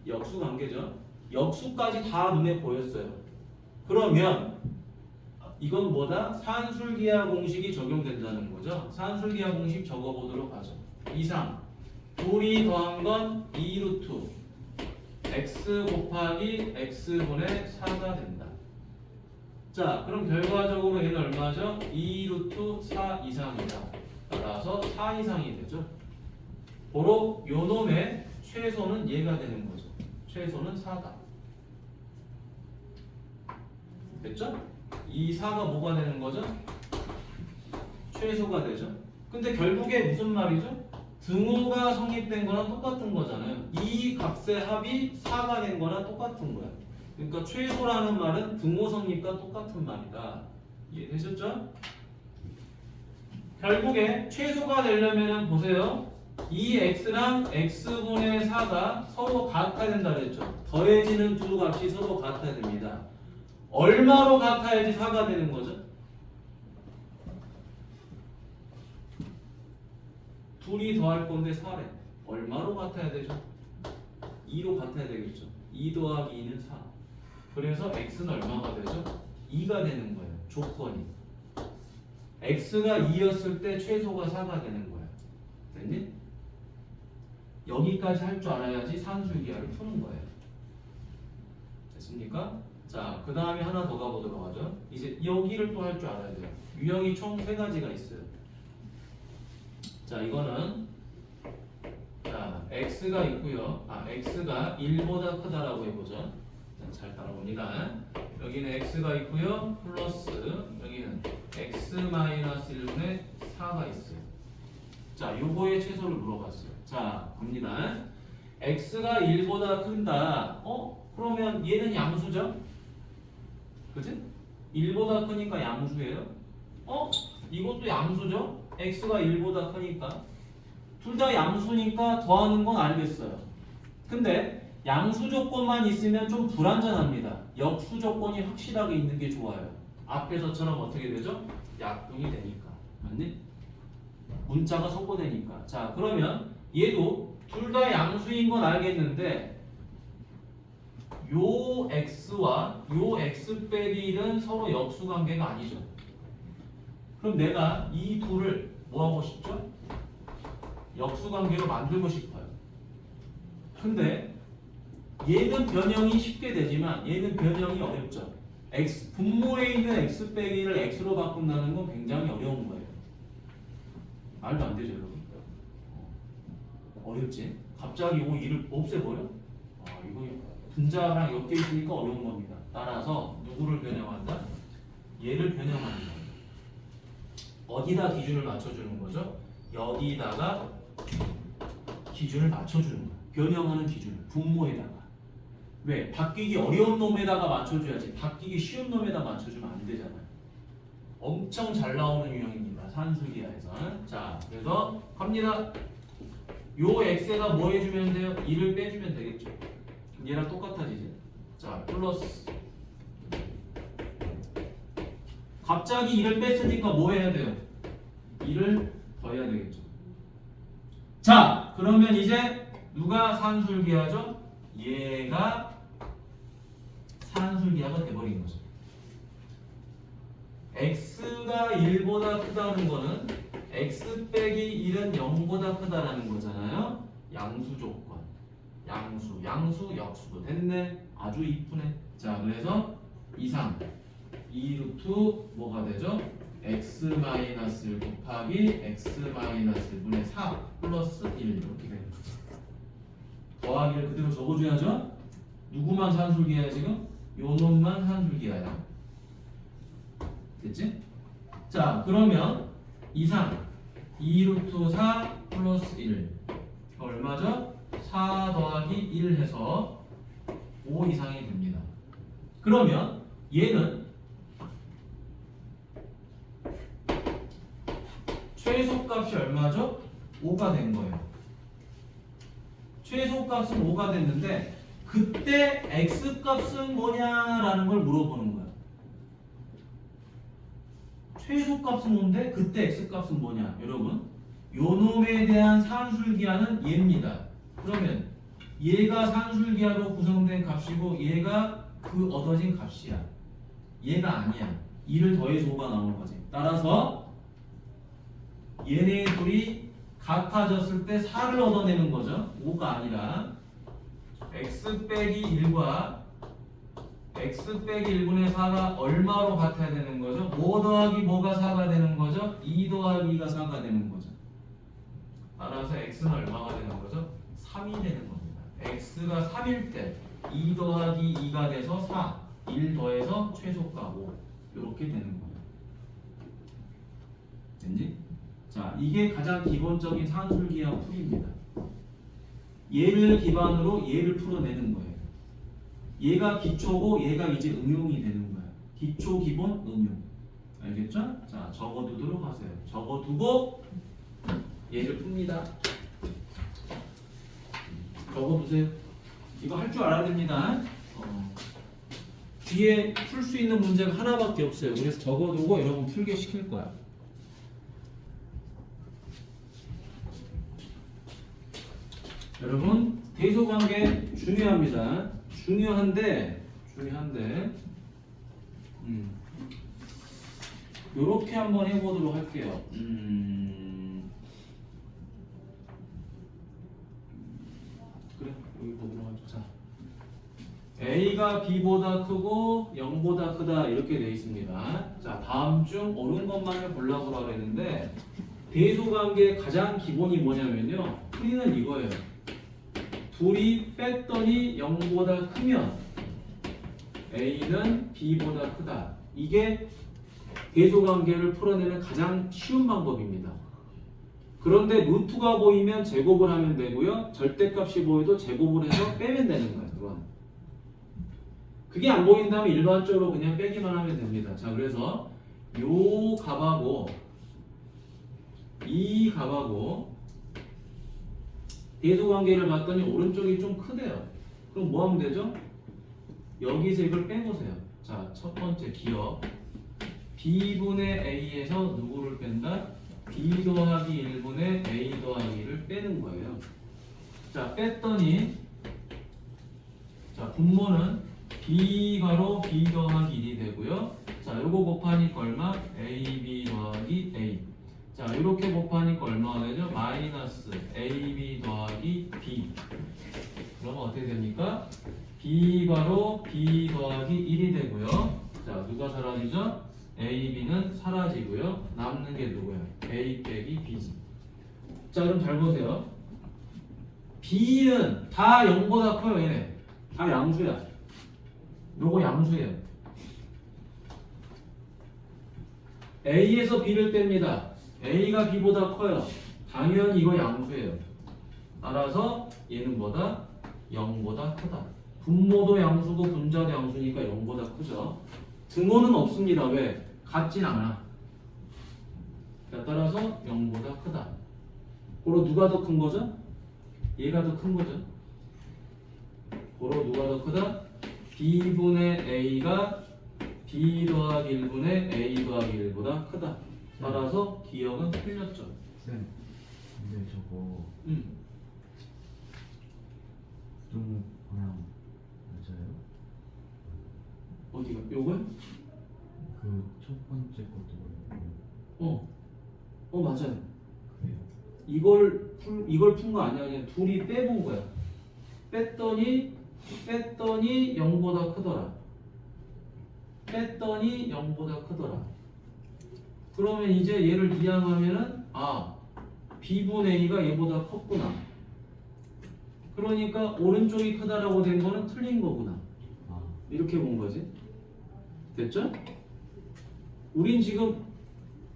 역수 관계죠. 역수까지 다 눈에 보였어요. 그러면 이건 뭐다? 산술기하 공식이 적용된다는 거죠. 산술기하 공식 적어보도록 하죠. 이상 둘이 더한 건 2루트 x 곱하기 x분의 4가 된다. 자, 그럼 결과적으로 얘는 얼마죠? 2루트 4 이상이다. 따라서 4 이상이 되죠. 고로 요 놈의 최소는 얘가 되는 거죠. 최소는 4다. 됐죠? 이 4가 뭐가 되는 거죠? 최소가 되죠. 근데 결국에 무슨 말이죠? 등호가 성립된 거랑 똑같은 거잖아요. 이 값의 합이 4가 된 거랑 똑같은 거야. 그러니까 최소라는 말은 등호 성립과 똑같은 말이다. 이해되셨죠? 결국에 최소가 되려면은 보세요. 이 x랑 x분의 4가 서로 같아야 된다 그랬죠. 더해지는 두 값이 서로 같아야 됩니다. 얼마로 같아야지 4가 되는 거죠? 둘이 더할 건데 4래. 얼마로 같아야 되죠? 2로 같아야 되겠죠. 2 더하기 2는 4. 그래서 x는 얼마가 되죠? 2가 되는 거예요. 조건이. x가 2였을 때 최소가 4가 되는 거야. 됐니? 여기까지 할 줄 알아야지 산술기하를 푸는 거예요. 됐습니까? 자, 그 다음에 하나 더 가보도록 하죠. 이제 여기를 또 할 줄 알아야 돼요. 유형이 총 3가지가 있어요. 자, 이거는 자 x가 있고요. x가 1보다 크다라고 해보죠. 자, 잘 따라옵니다. 여기는 x가 있고요. 플러스 여기는 x-1분의 4가 있어요. 자, 요거의 최소를 물어봤어요. 자, 갑니다. x가 1보다 큰다. 그러면 얘는 양수죠? 그치? 1보다 크니까 양수예요. 이것도 양수죠? x가 1보다 크니까. 둘 다 양수니까 더하는 건 알겠어요. 근데 양수 조건만 있으면 좀 불안전합니다. 역수 조건이 확실하게 있는 게 좋아요. 앞에서처럼 어떻게 되죠? 약분이 되니까. 맞니? 문자가 섞어되니까. 자, 그러면 얘도 둘 다 양수인 건 알겠는데 요 x와 요 x 빼기 1은 서로 역수 관계가 아니죠. 그럼 내가 이 둘을 뭐 하고 싶죠? 역수 관계로 만들고 싶어요. 근데 얘는 변형이 쉽게 되지만 얘는 변형이 어렵죠. x 분모에 있는 x 빼기 1을 x로 바꾼다는 건 굉장히 어려운 거예요. 말도 안 되죠, 여러분. 어렵지? 갑자기 이거 1을 없애버려? 이거 분자랑 엮여 있으니까 어려운 겁니다. 따라서 누구를 변형한다? 얘를 변형합니다. 어디다 기준을 맞춰주는 거죠? 여기다가 기준을 맞춰주는 거야. 변형하는 기준을 분모에다가. 왜? 바뀌기 어려운 놈에다가 맞춰줘야지. 바뀌기 쉬운 놈에다 맞춰주면 안 되잖아요. 엄청 잘 나오는 유형입니다. 산술기하에서는. 자, 그래서 갑니다. 요 x에다 뭐 해주면 돼요? 2를 빼주면 되겠죠. 얘랑 똑같아지죠. 자, 플러스. 갑자기 2를 뺐으니까 뭐 해야 돼요? 2를 더해야 되겠죠. 자, 그러면 이제 누가 산술기하죠? 얘가 산술기하가 돼버린 거죠. x가 1보다 크다는 거는 x 빼기 1은 0보다 크다라는 거잖아요. 양수 조건. 양수, 역수도 됐네. 아주 이쁘네. 자, 그래서 이상 2루트 뭐가 되죠? x-1 곱하기 x-1분의 4 플러스 1 이렇게 되는 거죠. 더하기를 그대로 적어줘야죠. 누구만 산술기야 지금? 요 놈만 산술기야요. 됐지? 자, 그러면 이상 2루트 4 플러스 1 얼마죠? 4 더하기 1 해서 5 이상이 됩니다. 그러면 얘는 최소값이 얼마죠? 5가 된 거예요. 최소값은 5가 됐는데 그때 x값은 뭐냐라는 걸 물어보는 거야. 최소값은 뭔데 그때 x값은 뭐냐? 여러분, 요 놈에 대한 산술기하는 얘입니다. 그러면 얘가 산술기하로 구성된 값이고 얘가 그 얻어진 값이야. 얘가 아니야. 2를 더해서 5가 나오는 거지. 따라서 얘네 둘이 같아졌을 때 4를 얻어내는 거죠. 5가 아니라 x 빼기 1과 x 빼기 1분의 4가 얼마로 같아야 되는 거죠? 뭐 더하기 뭐가 4가 되는 거죠? 2 더하기 2가 4가 되는 거죠. 따라서 x는 얼마가 되는 거죠? 3이 되는 겁니다. x가 3일 때 2 더하기 2가 돼서 4. 1 더해서 최소값 5 이렇게 되는 거예요. 됐니? 자, 이게 가장 기본적인 산술기하 풀이입니다. 얘를 기반으로 얘를 풀어내는 거예요. 얘가 기초고 얘가 이제 응용이 되는 거예요. 기초, 기본, 응용. 알겠죠? 자, 적어두도록 하세요. 적어두고 얘를 풉니다. 적어두세요. 이거 할 줄 알아야 됩니다. 뒤에 풀 수 있는 문제가 하나밖에 없어요. 그래서 적어두고 여러분 풀게 시킬 거야. 여러분 대소관계 중요합니다. 중요한데 요렇게 한번 해보도록 할게요. 그래 여기 보도록 하죠. 자, A가 B보다 크고 0보다 크다 이렇게 돼 있습니다. 자, 다음 중 옳은 것만을 골라보라 그랬는데 대소관계의 가장 기본이 뭐냐면요. 풀이는 이거예요. 둘이 뺐더니 0보다 크면 A는 B보다 크다. 이게 대소관계를 풀어내는 가장 쉬운 방법입니다. 그런데 루트가 보이면 제곱을 하면 되고요. 절대값이 보여도 제곱을 해서 빼면 되는 거예요. 그건. 그게 안 보인다면 일반적으로 그냥 빼기만 하면 됩니다. 자, 그래서 요 값하고 이 값하고 대소관계를 봤더니 오른쪽이 좀 크대요. 그럼 뭐 하면 되죠? 여기서 이걸 빼보세요. 자, 첫 번째 기억 B분의 A에서 누구를 뺀다? B 더하기 1분의 A 더하기 1을 빼는 거예요. 자, 뺐더니 자, 분모는 B 가로 B 더하기 1이 되고요. 자, 요거 곱하니까 얼마? AB 더하기 A. 자, 이렇게 곱하니까 얼마가 되죠? 마이너스 AB 더하기 B. 그러면 어떻게 됩니까? B 가로 B 더하기 1이 되고요. 자, 누가 사라지죠? AB는 사라지고요. 남는 게 누구예요? A 빼기 B지. 자, 그럼 잘 보세요. B는 다 0보다 커요. 얘네 다 양수야. 요거 양수예요. A에서 B를 뺍니다. A가 B보다 커요. 당연히 이거 양수예요. 따라서 얘는 뭐다? 0보다 크다. 분모도 양수고 분자도 양수니까 0보다 크죠. 등호는 없습니다. 왜? 같진 않아. 자, 따라서 0보다 크다. 고로 누가 더 큰 거죠? 얘가 더 큰 거죠. 고로 누가 더 크다? B분의 A가 B 더하기 1분의 A 더하기 1보다 크다. 따라서 기억은 틀렸죠. 쌤, 근데 저거 부등호랑 맞아요? 어디가? 요거요? 그 첫 번째 것도 그렇고. 맞아요. 그래요? 이걸 푼 거 아니야. 그냥 둘이 빼본 거야. 뺐더니 0보다 크더라. 뺐더니 0보다 크더라. 그러면 이제 얘를 이항하면은 B분의 A가 얘보다 컸구나. 그러니까 오른쪽이 크다라고 된 거는 틀린 거구나. 이렇게 본 거지. 됐죠? 우린 지금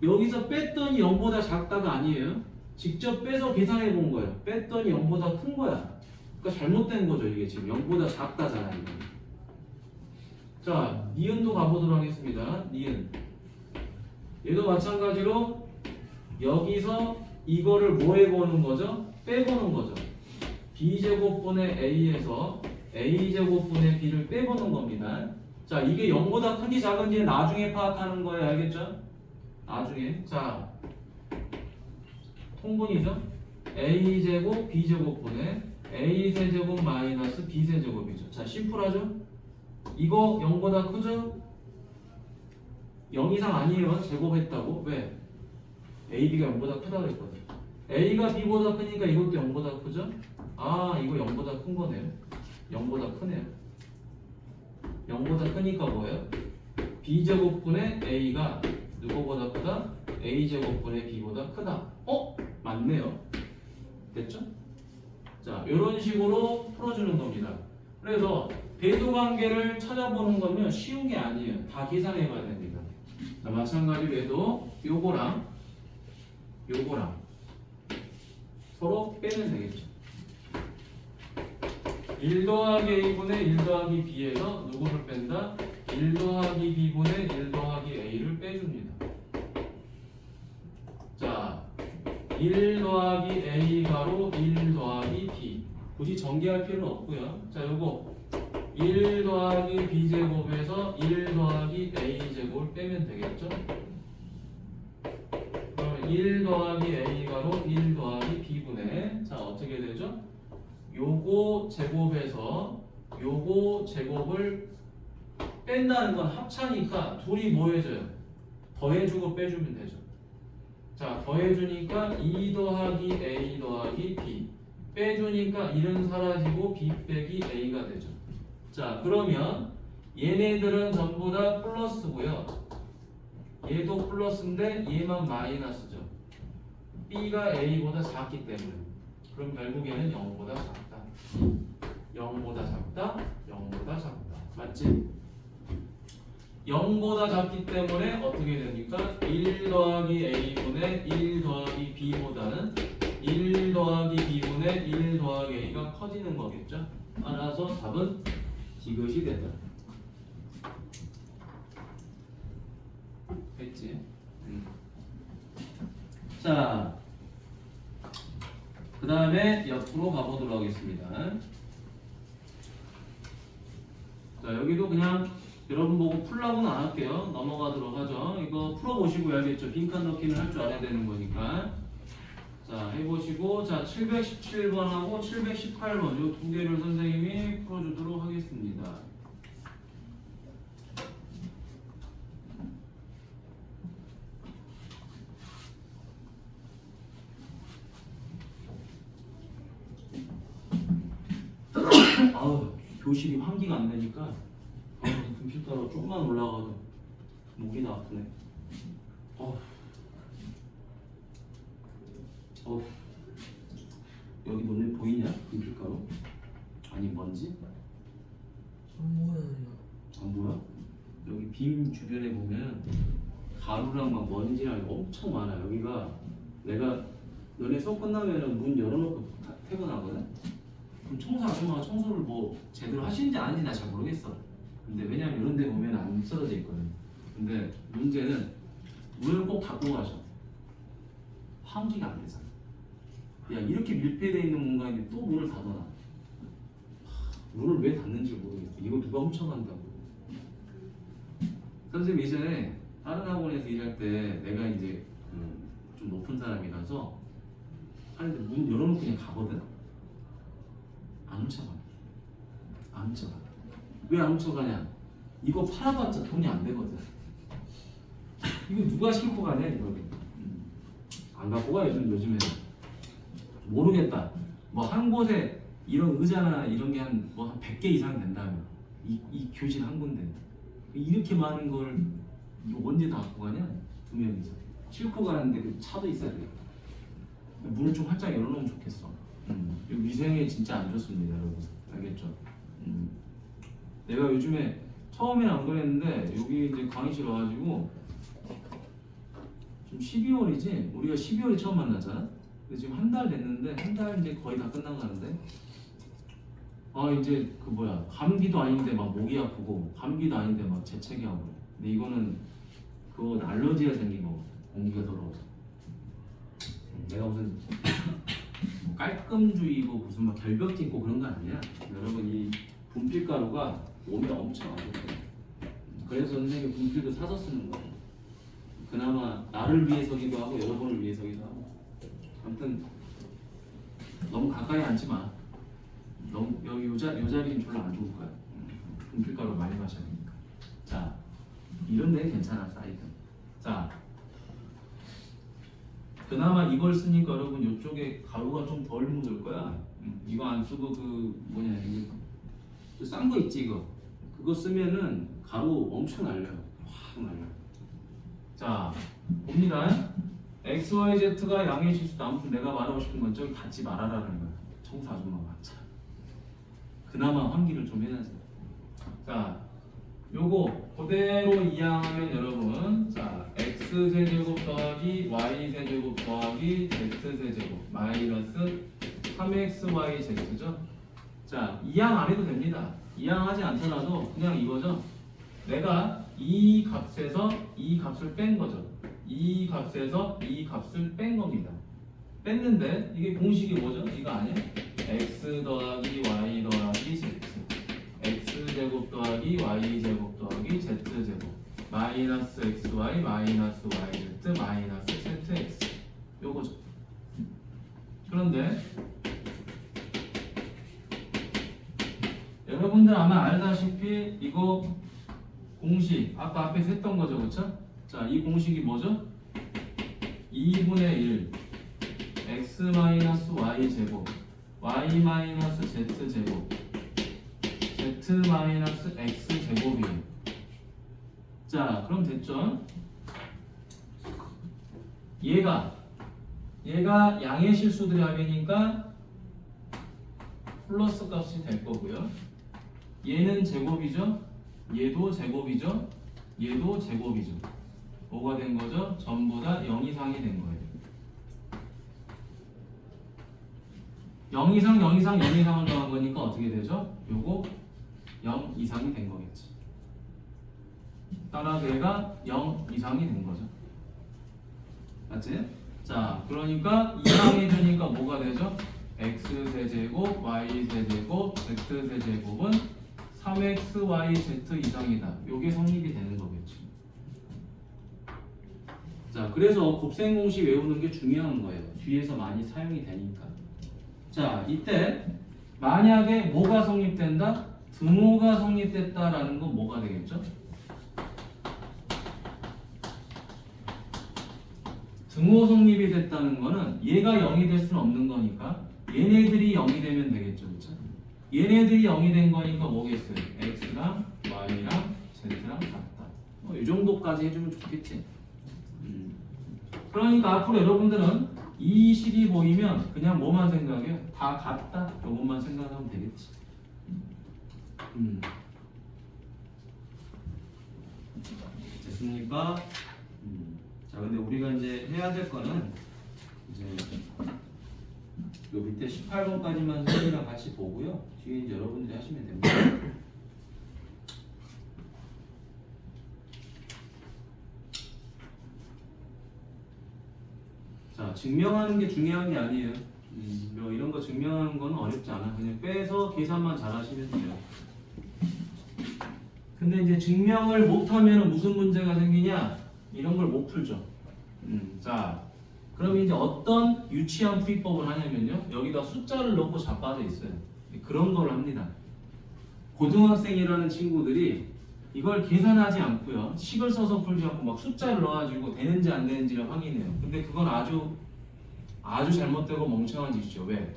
여기서 뺐더니 0보다 작다가 아니에요. 직접 빼서 계산해 본 거예요. 뺐더니 0보다 큰 거야. 그러니까 잘못된 거죠. 이게 지금 0보다 작다잖아. 이거. 자, 니은도 가보도록 하겠습니다. 니은. 얘도 마찬가지로 여기서 이거를 뭐 해보는 거죠? 빼보는 거죠. B제곱분의 A에서 A제곱분의 B를 빼보는 겁니다. 자, 이게 0보다 큰지 작은지 나중에 파악하는 거예요. 알겠죠? 나중에. 자, 통분이죠? A제곱 B제곱분의 A세제곱 마이너스 B세제곱이죠. 자, 심플하죠? 이거 0보다 크죠? 0 이상 아니에요. 제곱했다고. 왜? AB가 0보다 크다고 했거든. A가 B보다 크니까 이것도 0보다 크죠? 이거 0보다 큰 거네요. 0보다 크네요. 0보다 크니까 뭐예요? B제곱분의 A가 누구보다 크다? A제곱분의 B보다 크다. 맞네요. 됐죠? 자, 이런 식으로 풀어주는 겁니다. 그래서 배도 관계를 찾아보는 거면 쉬운 게 아니에요. 다 계산해 봐야 됩니다. 자, 마찬가지로 얘도 요거랑 서로 빼면 되겠죠. 1 더하기 A분의 1 더하기 B에서 누구를 뺀다? 1 더하기 B분의 1 더하기 A를 빼줍니다. 자, 1 더하기 A 가로 1 더하기 B. 굳이 전개할 필요는 없고요. 자, 요거 1 더하기 B제곱에서 1 더하기 A제곱을 빼면 되겠죠? 그러면 1 더하기 A 가로 1 더하기 B분의, 자, 어떻게 되죠? 요거 제곱에서 요거 제곱을 뺀다는 건 합차니까 둘이 뭐 해줘요? 더해주고 빼주면 되죠. 자, 더해주니까 2 더하기 A 더하기 B, 빼주니까 1은 사라지고 B 빼기 A가 되죠. 자, 그러면 얘네들은 전부 다 플러스고요. 얘도 플러스인데 얘만 마이너스죠. B가 A보다 작기 때문에. 그럼 결국에는 0보다 작다. 0보다 작다. 0보다 작다. 맞지? 0보다 작기 때문에 어떻게 됩니까? 1 더하기 A분의 1 더하기 B보다는 1 더하기 B분의 1 더하기 A가 커지는 거겠죠? 따라서 답은 디귿이 된다. 됐지? 자, 그 다음에 옆으로 가보도록 하겠습니다. 자, 여기도 그냥 여러분 보고 풀라고는 안 할게요. 넘어가도록 하죠. 이거 풀어보시고 해야겠죠. 빈칸 넣기는 할 줄 알아야 되는 거니까. 자, 해보시고, 자, 717번하고 718번 이 두 개를 선생님이 풀어주도록 하겠습니다. 아우, 교실이 환기가 안 되니까 금실가루 조금만 올라가도 목이 다 아프네. 여기 너네 보이냐? 금실가루? 아니 먼지? 안 보여? 여기 빔 주변에 보면 가루랑 막 먼지랑 엄청 많아. 여기가 내가 너네 수업 끝나면 문 열어놓고 퇴근하거든? 그럼 청소 아줌마가 청소를 뭐 제대로 하시는지 안 하는지 나 잘 모르겠어. 근데 왜냐면 이런 데 보면 안 써져 있거든. 근데 문제는 문을 꼭 닫고 가셔. 환기가 안 되잖아. 야, 이렇게 밀폐되어 있는 공간인데 또 문을 닫아놔. 문을 왜 닫는지 모르겠어. 이거 누가 훔쳐간다고. 선생님 예전에 다른 학원에서 일할 때 내가 이제 좀 높은 사람이라서 하는데 문 열어놓고 그냥 가거든. 안 훔쳐가. 안 훔쳐가. 왜 안 훔쳐가냐? 이거 팔아봤자 돈이 안 되거든. 이거 누가 싣고 가냐 이거를. 안 갖고 가 요즘에는. 모르겠다. 뭐 한 곳에 이런 의자나 이런 게 한 100개 이상 된다면 이 교실 한 군데 이렇게 많은 걸 언제 다 갖고 가냐? 두 명이서 싣고 가는데 그 차도 있어야 돼. 문을 좀 활짝 열어놓으면 좋겠어. 위생에 진짜 안 좋습니다, 여러분. 알겠죠? 내가 요즘에 처음에는 안 그랬는데 여기 이제 강의실 와가지고 지금 12월이지? 우리가 12월에 처음 만났잖아? 근데 지금 한 달 됐는데 한 달 이제 거의 다 끝나가는데 이제 그 뭐야 감기도 아닌데 막 목이 아프고 감기도 아닌데 막 재채기 하고. 근데 이거는 그거 알러지가 생긴 거. 공기가 더러워서. 내가 무슨 뭐 깔끔주의고 무슨 막 결벽증 있고 그런 거 아니야. 여러분 이 분필가루가 몸에 엄청 안 좋대. 그래서 선생님이 분필도 사서 쓰는 거예요. 그나마 나를 위해서기도 하고 여러분을 위해서기도 하고. 아무튼 너무 가까이 앉지 마. 너무 여기 요 자리는 별로 안 좋을 거야. 분필가루 많이 마셔야 되니까. 자, 이런 데는 괜찮아 사이드. 자, 그나마 이걸 쓰니까 여러분 이쪽에 가루가 좀 덜 묻을 거야. 이거 안 쓰고 그 뭐냐 이거 싼 거 있지 이거. 그거 쓰면은 가루 엄청 날려요. 확 날려. 자, 봅니다. X, Y, Z가 양의 지수다. 아무튼 내가 말하고 싶은 건 저기 닫지 말아라는 거야. 청소 아줌마가 참. 그나마 환기를 좀 해야지. 자, 요거 그대로 이항하면 여러분, 자, x세제곱 더하기 y세제곱 더하기 z세제곱 마이너스 3xyz죠. 자, 이항 안 해도 됩니다. 이항하지 않더라도 그냥 이거죠. 내가 이 값에서 이 값을 뺀 거죠. 이 값에서 이 값을 뺀 겁니다. 뺐는데 이게 공식이 뭐죠? 이거 아니야? x 더하기 y 더하기 z x제곱 더하기 y제곱 더하기 z제곱 마이너스 xy 마이너스 yz 마이너스 zx 요거죠. 그런데 여러분들 아마 알다시피 이거 공식 아까 앞에서 했던 거죠, 그렇죠? 자, 이 공식이 뭐죠? 2분의 1 x 마이너스 y 제곱 y 마이너스 z 제곱 z 마이너스 x 제곱이에요. 자, 그럼 됐죠? 얘가 양의 실수들의 합이니까 플러스 값이 될 거고요. 얘는 제곱이죠. 얘도 제곱이죠. 얘도 제곱이죠. 뭐가 된 거죠? 전부 다 0 이상이 된 거예요. 0 이상, 0 이상, 0 이상을 더한 거니까 어떻게 되죠? 요거 0 이상이 된 거겠지. 따라서 얘가 0 이상이 된 거죠. 맞지? 자, 그러니까 이항이 되니까 뭐가 되죠? x세제곱, y세제곱, z세제곱은 3xyz 이상이다. 요게 성립이 되는 거겠죠. 자, 그래서 곱셈 공식 외우는 게 중요한 거예요. 뒤에서 많이 사용이 되니까. 자, 이때 만약에 뭐가 성립된다? 등호가 성립됐다라는 건 뭐가 되겠죠? 등호 성립이 됐다는 거는 얘가 0이 될 수는 없는 거니까 얘네들이 0이 되면 되겠죠, 그렇죠? 얘네들이 0이 된 거니까 뭐겠어요? x랑 y랑 z랑 같다. 이 정도까지 해주면 좋겠지. 그러니까 앞으로 여러분들은 이 식이 보이면 그냥 뭐만 생각해요? 다 같다. 이것만 생각하면 되겠지. 됐습니까? 자, 근데 우리가 이제 해야 될 거는 이제 요 밑에 18번까지만 선생님이랑 같이 보고요. 뒤에 이제 여러분들이 하시면 됩니다. 자, 증명하는 게 중요한 게 아니에요. 뭐 이런 거 증명하는 건 어렵지 않아. 그냥 빼서 계산만 잘 하시면 돼요. 근데 이제 증명을 못하면 무슨 문제가 생기냐? 이런 걸 못 풀죠. 자, 그럼 이제 어떤 유치한 풀이법을 하냐면요. 여기다 숫자를 넣고 자빠져 있어요. 그런 걸 합니다. 고등학생이라는 친구들이 이걸 계산하지 않고요. 식을 써서 풀지 않고 막 숫자를 넣어가지고 되는지 안 되는지를 확인해요. 근데 그건 아주 잘못되고 멍청한 짓이죠. 왜?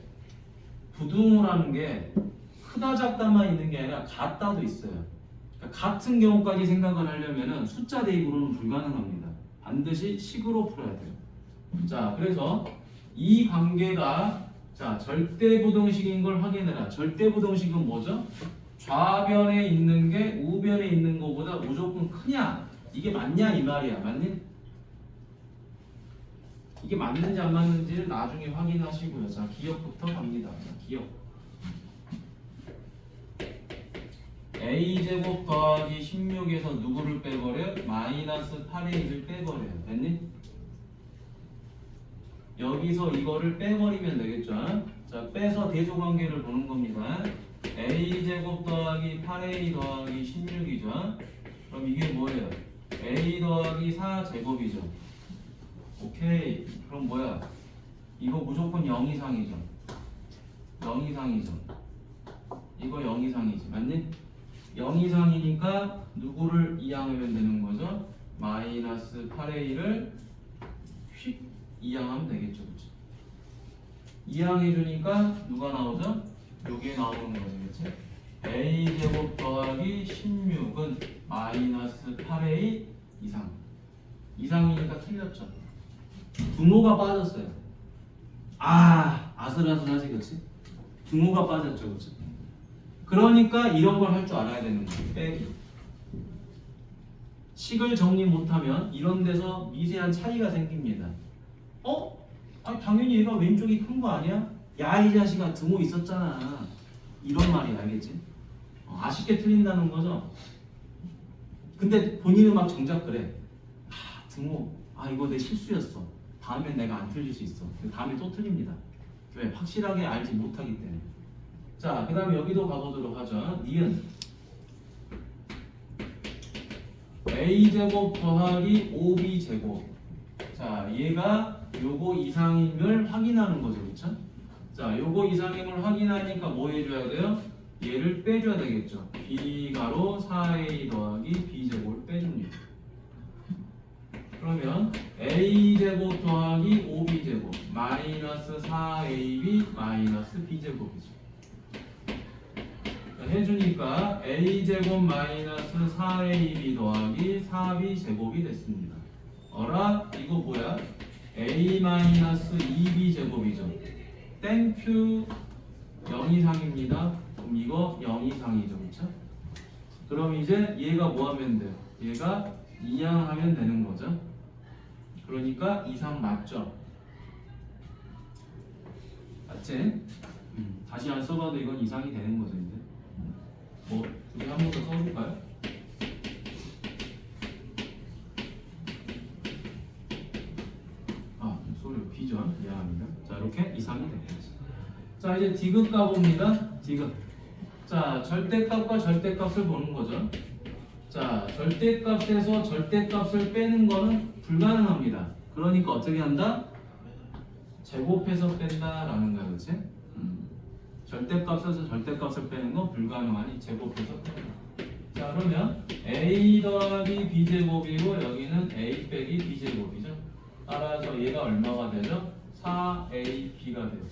부등호라는 게 크다 작다만 있는 게 아니라 같다도 있어요. 그러니까 같은 경우까지 생각을 하려면은 숫자 대입으로는 불가능합니다. 반드시 식으로 풀어야 돼요. 자, 그래서 이 관계가 자 절대부등식인 걸 확인해라. 절대부등식은 뭐죠? 좌변에 있는 게 우변에 있는 것보다 무조건 크냐? 이게 맞냐 이 말이야. 맞니? 이게 맞는지 안 맞는지를 나중에 확인하시고요. 자, 기억부터 갑니다. 자, 기억. a제곱 더하기 16에서 누구를 빼버려? 마이너스 8의 1을 빼버려요. 됐니? 여기서 이거를 빼버리면 되겠죠. 자, 빼서 대소관계를 보는 겁니다. a제곱 더하기 8a 더하기 16이죠. 그럼 이게 뭐예요? a 더하기 4제곱이죠. 오케이. 그럼 뭐야? 이거 무조건 0 이상이죠. 0 이상이죠. 이거 0 이상이지. 맞니? 0 이상이니까 누구를 이항하면 되는 거죠? 마이너스 8a 를 휙 이항하면 되겠죠. 그렇죠? 이항해주니까 누가 나오죠? 요게 나오는 거죠. 그렇지? a제곱 더하기 16은 마이너스 8a 이상. 이상이니까 틀렸죠. 등호가 빠졌어요. 아슬아슬하지, 그렇지? 등호가 빠졌죠, 그렇죠? 그러니까 이런 걸 할 줄 알아야 되는 거예요. 빼기. 식을 정리 못하면 이런 데서 미세한 차이가 생깁니다. 아니 당연히 얘가 왼쪽이 큰 거 아니야? 야 이 자식아 등호 있었잖아. 이런 말이 알겠지? 아쉽게 틀린다는 거죠. 근데 본인은 막 정작 그래. 등호 이거 내 실수였어. 다음엔 내가 안 틀릴 수 있어. 다음에 또 틀립니다. 왜? 확실하게 알지 못하기 때문에. 자, 그 다음에 여기도 가보도록 하죠. 니은 a제곱 더하기 5b제곱. 자, 얘가 요거 이상임을 확인하는 거죠. 그쵸? 자, 요거 이상임을 확인하니까 뭐 해줘야 돼요? 얘를 빼줘야 되겠죠. b가로 4a 더하기 b제곱을 빼줍니다. 그러면 a제곱 더하기 5b제곱 마이너스 4ab 마이너스 b제곱이죠. 해주니까 a제곱 마이너스 4ab 더하기 4b제곱이 됐습니다. 어라? 이거 뭐야? a 마이너스 2b제곱이죠. 땡큐 0 이상입니다. 그럼 이거 0 이상이죠. 그쵸? 그럼 이제 얘가 뭐 하면 돼요? 얘가 이항하면 되는 거죠. 그러니까 이상 맞죠? 맞지? 다시 안 써봐도 이건 이상이 되는 거죠. 이제 뭐 우리 한 번 더 써볼까요? 소리 B죠? 미안합니다. 자 이렇게 이상이 되겠지. 자 이제 디귿 가봅니다. 디귿. 자 절대값과 절대값을 보는 거죠. 자 절대값에서 절대값을 빼는 거는 불가능합니다. 그러니까 어떻게 한다? 제곱해서 뺀다라는 거야, 그렇지? 절대값에서 절대값을 빼는 건 불가능하니 제곱해서 뺀다. 자 그러면 a 더하기 b제곱이고 여기는 a 빼기 b제곱이죠. 따라서 얘가 얼마가 되죠? 4ab가 돼요.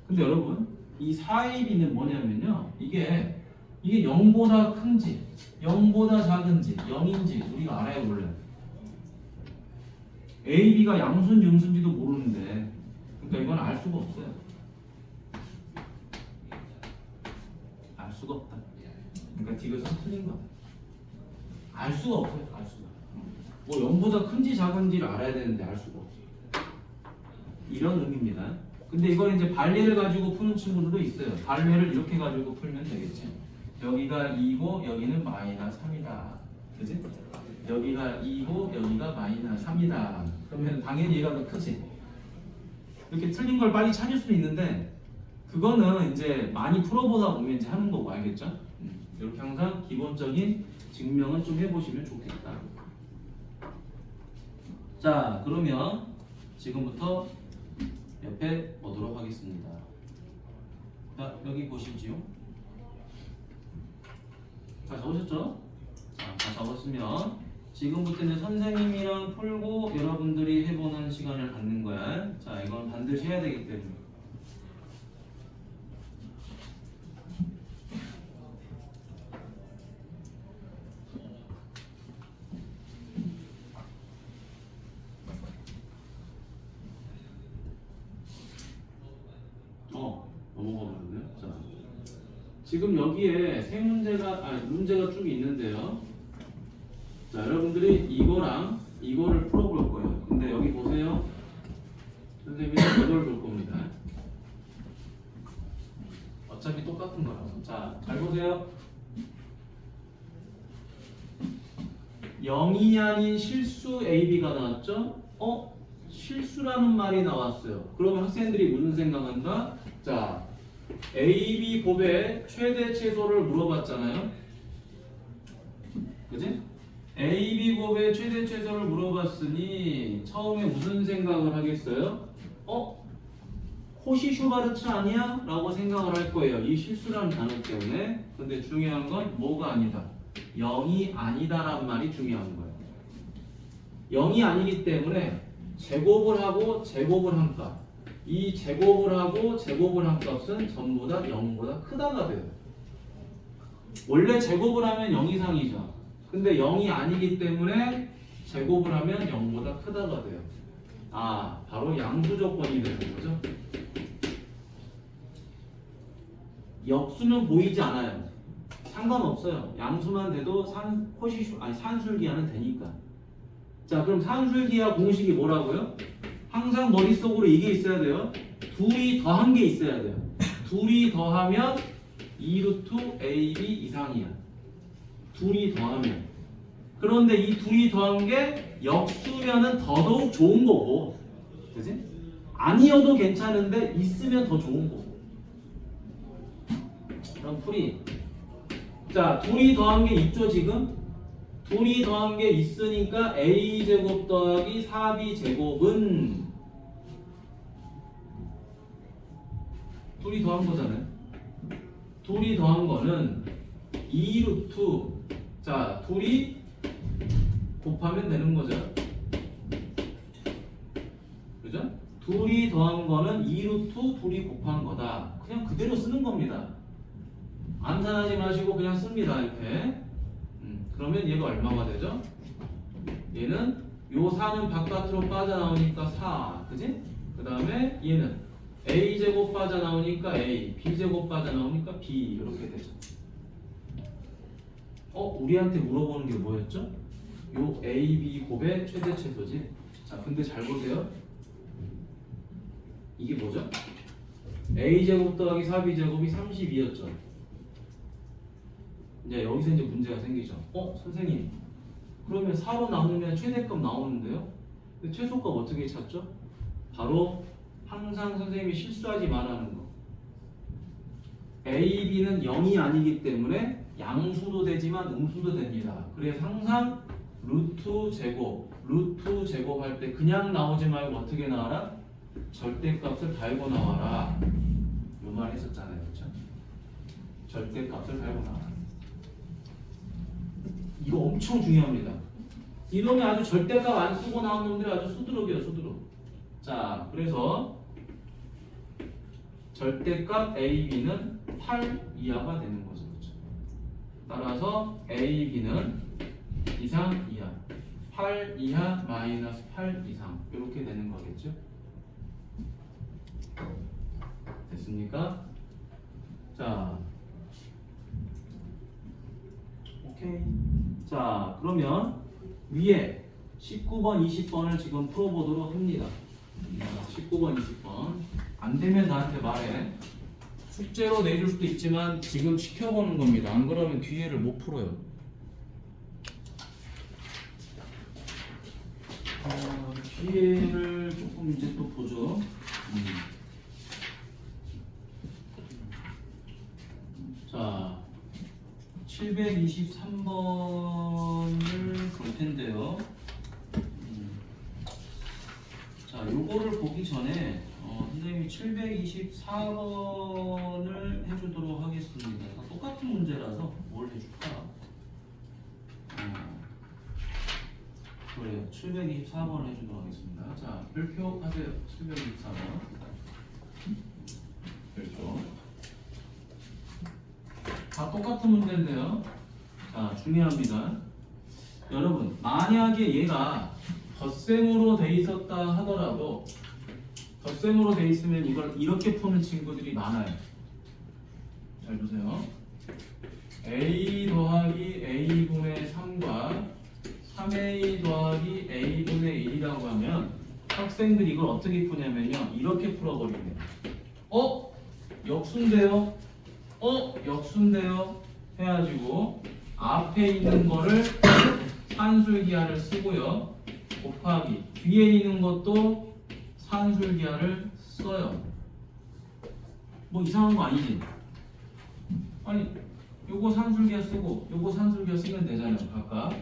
근데 여러분 이 4ab는 뭐냐면요, 이게 0보다 큰지 0보다 작은지 0인지 우리가 알아야 몰라요. ab가 양수인지 음수인지도 모르는데, 그러니까 이건 알 수가 없어요. 알 수가 없다. 그러니까 디귿은 틀린 거야. 알 수가 없어요. 알 수가. 뭐 0보다 큰지 작은지를 알아야 되는데 알 수가 없어요. 이런 의미입니다. 근데 이걸 이제 발례를 가지고 푸는 친구들도 있어요. 발례를 이렇게 가지고 풀면 되겠지. 여기가 2고 여기는 마이너스 3이다. 그지? 여기가 2고 여기가 마이너스 3이다. 그러면 당연히 얘가 더 크지. 이렇게 틀린 걸 빨리 찾을 수 있는데 그거는 이제 많이 풀어보다 보면 이제 하는 거고, 알겠죠? 이렇게 항상 기본적인 증명은 좀 해보시면 좋겠다. 자 그러면 지금부터 옆에 보도록 하겠습니다. 자 여기 보시지요. 다 적으셨죠? 자, 다 적었으면 지금부터는 선생님이랑 풀고 여러분들이 해보는 시간을 갖는 거야. 자 이건 반드시 해야 되기 때문에. 넘어가 버렸네요. 자, 지금 여기에 세 문제가 쭉 있는데요. 자, 여러분들이 이거랑 이거를 풀어볼 거예요. 근데 여기 보세요. 선생님이 이걸 볼 겁니다. 어차피 똑같은 거라서. 자, 잘 보세요. 0이 아닌 실수 AB가 나왔죠? 실수라는 말이 나왔어요. 그러면 학생들이 무슨 생각한다? 자, AB 곱의 최대 최소를 물어봤잖아요. 그지? AB 곱의 최대 최소를 물어봤으니 처음에 무슨 생각을 하겠어요? 코시 슈바르츠 아니야? 라고 생각을 할 거예요. 이 실수라는 단어 때문에. 근데 중요한 건 뭐가 아니다. 0이 아니다란 말이 중요한 거예요. 0이 아니기 때문에 제곱을 하고 제곱을 한 값, 이 제곱을 하고 제곱을 한 값은 전부 다 0보다 크다가 돼요. 원래 제곱을 하면 0 이상이죠. 근데 0이 아니기 때문에 제곱을 하면 0보다 크다가 돼요. 바로 양수 조건이 되는 거죠. 역수는 보이지 않아요. 상관없어요. 양수만 돼도 산술기하는 되니까. 자, 그럼 산술기하 공식이 뭐라고요? 항상 머릿속으로 이게 있어야 돼요. 둘이 더한 게 있어야 돼요. 둘이 더하면 2루트 AB 이상이야. 둘이 더하면. 그런데 이 둘이 더한 게 역수면은 더더욱 좋은 거고, 그지? 아니어도 괜찮은데 있으면 더 좋은 거고. 그럼 풀이. 자, 둘이 더한 게 있죠 지금? 둘이 더한 게 있으니까 a제곱 더하기 4b제곱은 둘이 더한 거잖아요. 둘이 더한 거는 2루트. 자, 둘이 곱하면 되는 거죠. 그죠? 둘이 더한 거는 2루트 둘이 곱한 거다. 그냥 그대로 쓰는 겁니다. 암산하지 마시고 그냥 씁니다. 이렇게. 그러면 얘가 얼마가 되죠? 얘는 요 4는 바깥으로 빠져나오니까 4. 그지? 그 다음에 얘는 a제곱 빠져나오니까 a, b제곱 빠져나오니까 b. 이렇게 되죠. 우리한테 물어보는 게 뭐였죠? 요 a, b 곱의 최대 최소지. 자, 근데 잘 보세요. 이게 뭐죠? a제곱 더하기 4b제곱이 32였죠. 이제 여기서 이제 문제가 생기죠. 선생님, 그러면 4로 나누면 최대값 나오는데요? 근데 최소값 어떻게 찾죠? 바로 항상 선생님이 실수하지 말라는 거. A, B는 0이 아니기 때문에 양수도 되지만 음수도 됩니다. 그래서 항상 루트 제곱 할 때 그냥 나오지 말고 어떻게 나와라? 절대값을 달고 나와라. 요 말 했었잖아요. 그렇죠? 절대값을 달고 나와라. 이거 엄청 중요합니다. 이놈이 아주 절대값 안 쓰고 나온 놈들이 아주 수두룩이에요, 수두룩. 자, 그래서 절대값 A, B는 8 이하가 되는 거죠. 그렇죠? 따라서 A, B는 이상 이하, 8 이하 마이너스 8 이상 이렇게 되는 거겠죠? 됐습니까? 자, 오케이. 자, 그러면 위에 19번, 20번을 지금 풀어보도록 합니다. 19번, 20번. 안 되면 나한테 말해. 숙제로 내줄 수도 있지만 지금 시켜보는 겁니다. 안 그러면 뒤에를 못 풀어요. 뒤에를 조금 이제 또 보죠. 자, 723번을 볼 텐데요. 자, 요거를 보기 전에 선생님이 724번을 해주도록 하겠습니다. 다 똑같은 문제라서 뭘 해줄까? 그래요. 724번 해주도록 하겠습니다. 자, 별표 하세요. 724번. 별표. 다 똑같은 문제인데요. 자, 중요합니다. 여러분, 만약에 얘가 덧셈으로 돼 있었다 하더라도 덧셈으로 돼 있으면 이걸 이렇게 푸는 친구들이 많아요. 잘 보세요. a 더하기 a분의 3과 3a 더하기 a분의 1이라고 하면 학생들이 이걸 어떻게 푸냐면요. 이렇게 풀어버리네요. 역수인데요? 역수인데요? 해가지고 앞에 있는 거를 산술기하를 쓰고요. 곱하기 뒤에 있는 것도 산술기하를 써요. 뭐 이상한 거 아니지? 아니, 요거 산술기하 쓰고 요거 산술기하 쓰면 되잖아요. 각각.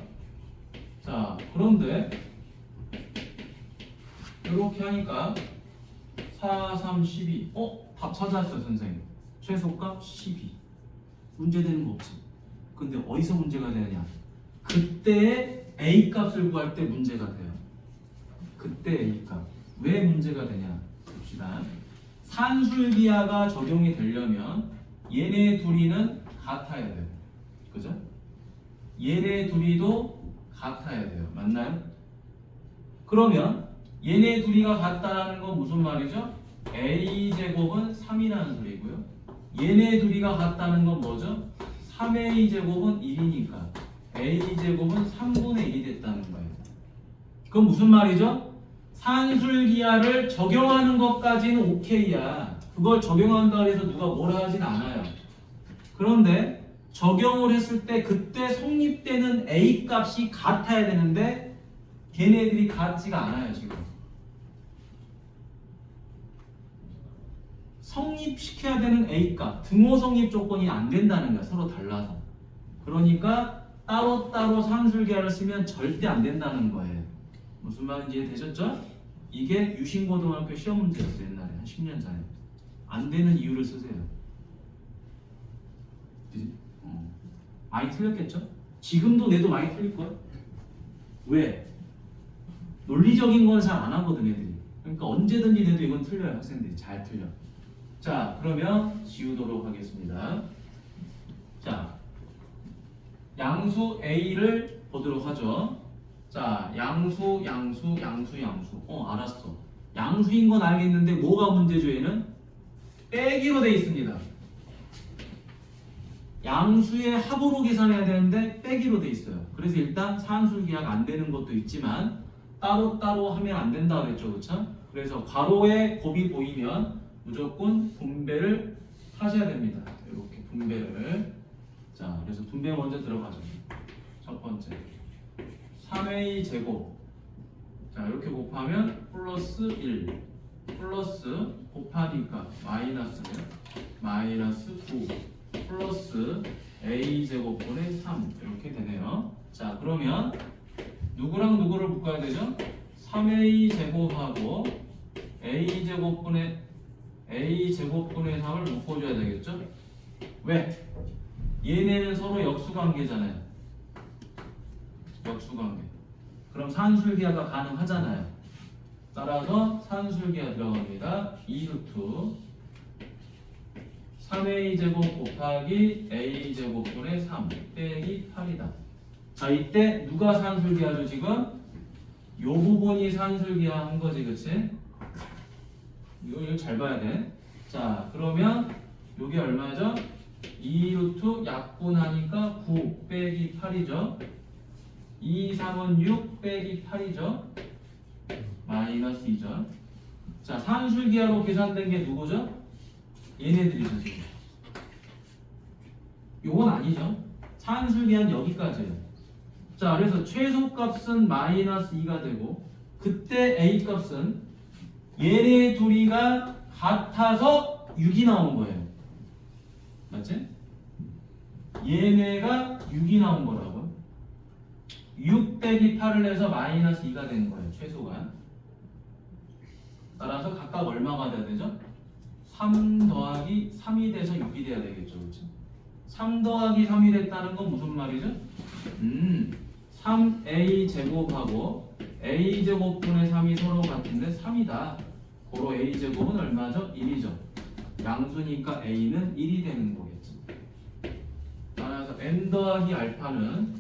자, 그런데 이렇게 하니까 4, 3, 12. 답 찾았어요, 선생님. 최소값 12. 문제되는 거 없지. 근데 어디서 문제가 되느냐? 그때 A 값을 구할 때 문제가 돼요. 그때 A 값. 왜 문제가 되냐? 봅시다. 산술기하가 적용이 되려면 얘네 둘이는 같아야 돼요. 그죠? 얘네 둘이도 같아야 돼요. 맞나요? 그러면 얘네 둘이가 같다라는 건 무슨 말이죠? A제곱은 3이라는 소리고요. 얘네 둘이가 같다는 건 뭐죠? 3a 제곱은 1이니까 a 제곱은 3분의 1이 됐다는 거예요. 그건 무슨 말이죠? 산술기하를 적용하는 것까지는 오케이야. 그걸 적용한다 해서 누가 뭐라 하진 않아요. 그런데 적용을 했을 때 그때 성립되는 a 값이 같아야 되는데 걔네들이 같지가 않아요 지금. 성립시켜야 되는 A값, 등호 성립 조건이 안 된다는 거야. 서로 달라서. 그러니까 따로따로 산술계를 쓰면 절대 안 된다는 거예요. 무슨 말인지 이해되셨죠? 이게 유신고등학교 시험 문제였어요. 옛날에 한 10년 전에. 안 되는 이유를 쓰세요. 그지? 많이 틀렸겠죠? 지금도 내도 많이 틀릴걸? 왜? 논리적인 건 잘 안 하거든 애들이. 그러니까 언제든지 내도 이건 틀려요. 학생들이 잘 틀려. 자, 그러면 지우도록 하겠습니다. 자, 양수 A를 보도록 하죠. 자, 양수. 알았어. 양수인 건 알겠는데 뭐가 문제죠? 얘는 빼기로 돼 있습니다. 양수의 합으로 계산해야 되는데 빼기로 돼 있어요. 그래서 일단 산술기하가 안 되는 것도 있지만 따로따로 하면 안 된다고 그랬죠. 그렇죠? 그래서 괄호에 곱이 보이면 무조건 분배를 하셔야 됩니다. 이렇게 분배를. 자, 그래서 분배 먼저 들어가죠. 첫 번째 3a 제곱. 자, 이렇게 곱하면 플러스 1 플러스 곱하니까 마이너스네요. 마이너스 9 플러스 a 제곱분의 3 이렇게 되네요. 자, 그러면 누구랑 누구를 묶어야 되죠? 3a 제곱하고 a 제곱분의 3을 묶어줘야 되겠죠? 왜? 얘네는 서로 역수관계잖아요. 역수관계. 그럼 산술기하가 가능하잖아요. 따라서 산술기하 들어갑니다. 2루트 3a 제곱 곱하기 a 제곱분의 3 빼기 8이다. 자, 이때 누가 산술기하죠 지금? 요 부분이 산술기하 한 거지, 그치? 이거 잘 봐야 돼. 자, 그러면 요게 얼마죠? 2루트 약분하니까 9 빼기 8이죠. 2, 3은 6 빼기 8이죠. 마이너스 2죠. 자, 산술기하로 계산된 게 누구죠? 얘네들이죠 지금. 요건 아니죠. 산술기하는 여기까지예요. 자, 그래서 최소값은 마이너스 2가 되고 그때 A값은 얘네 둘이가 같아서 6이 나온 거예요. 맞지? 얘네가 6이 나온 거라고요. 6 빼기 8을 해서 마이너스 2가 된 거예요. 최소가. 따라서 각각 얼마가 돼야 되죠? 3 더하기 3이 돼서 6이 돼야 되겠죠. 그렇죠? 3 더하기 3이 됐다는 건 무슨 말이죠? 3a 제곱하고 a 제곱분의 3이 서로 같은데 3이다. 고로 a 제곱은 얼마죠? 1이죠. 양수니까 a는 1이 되는 거겠지. 따라서 n 더하기 알파는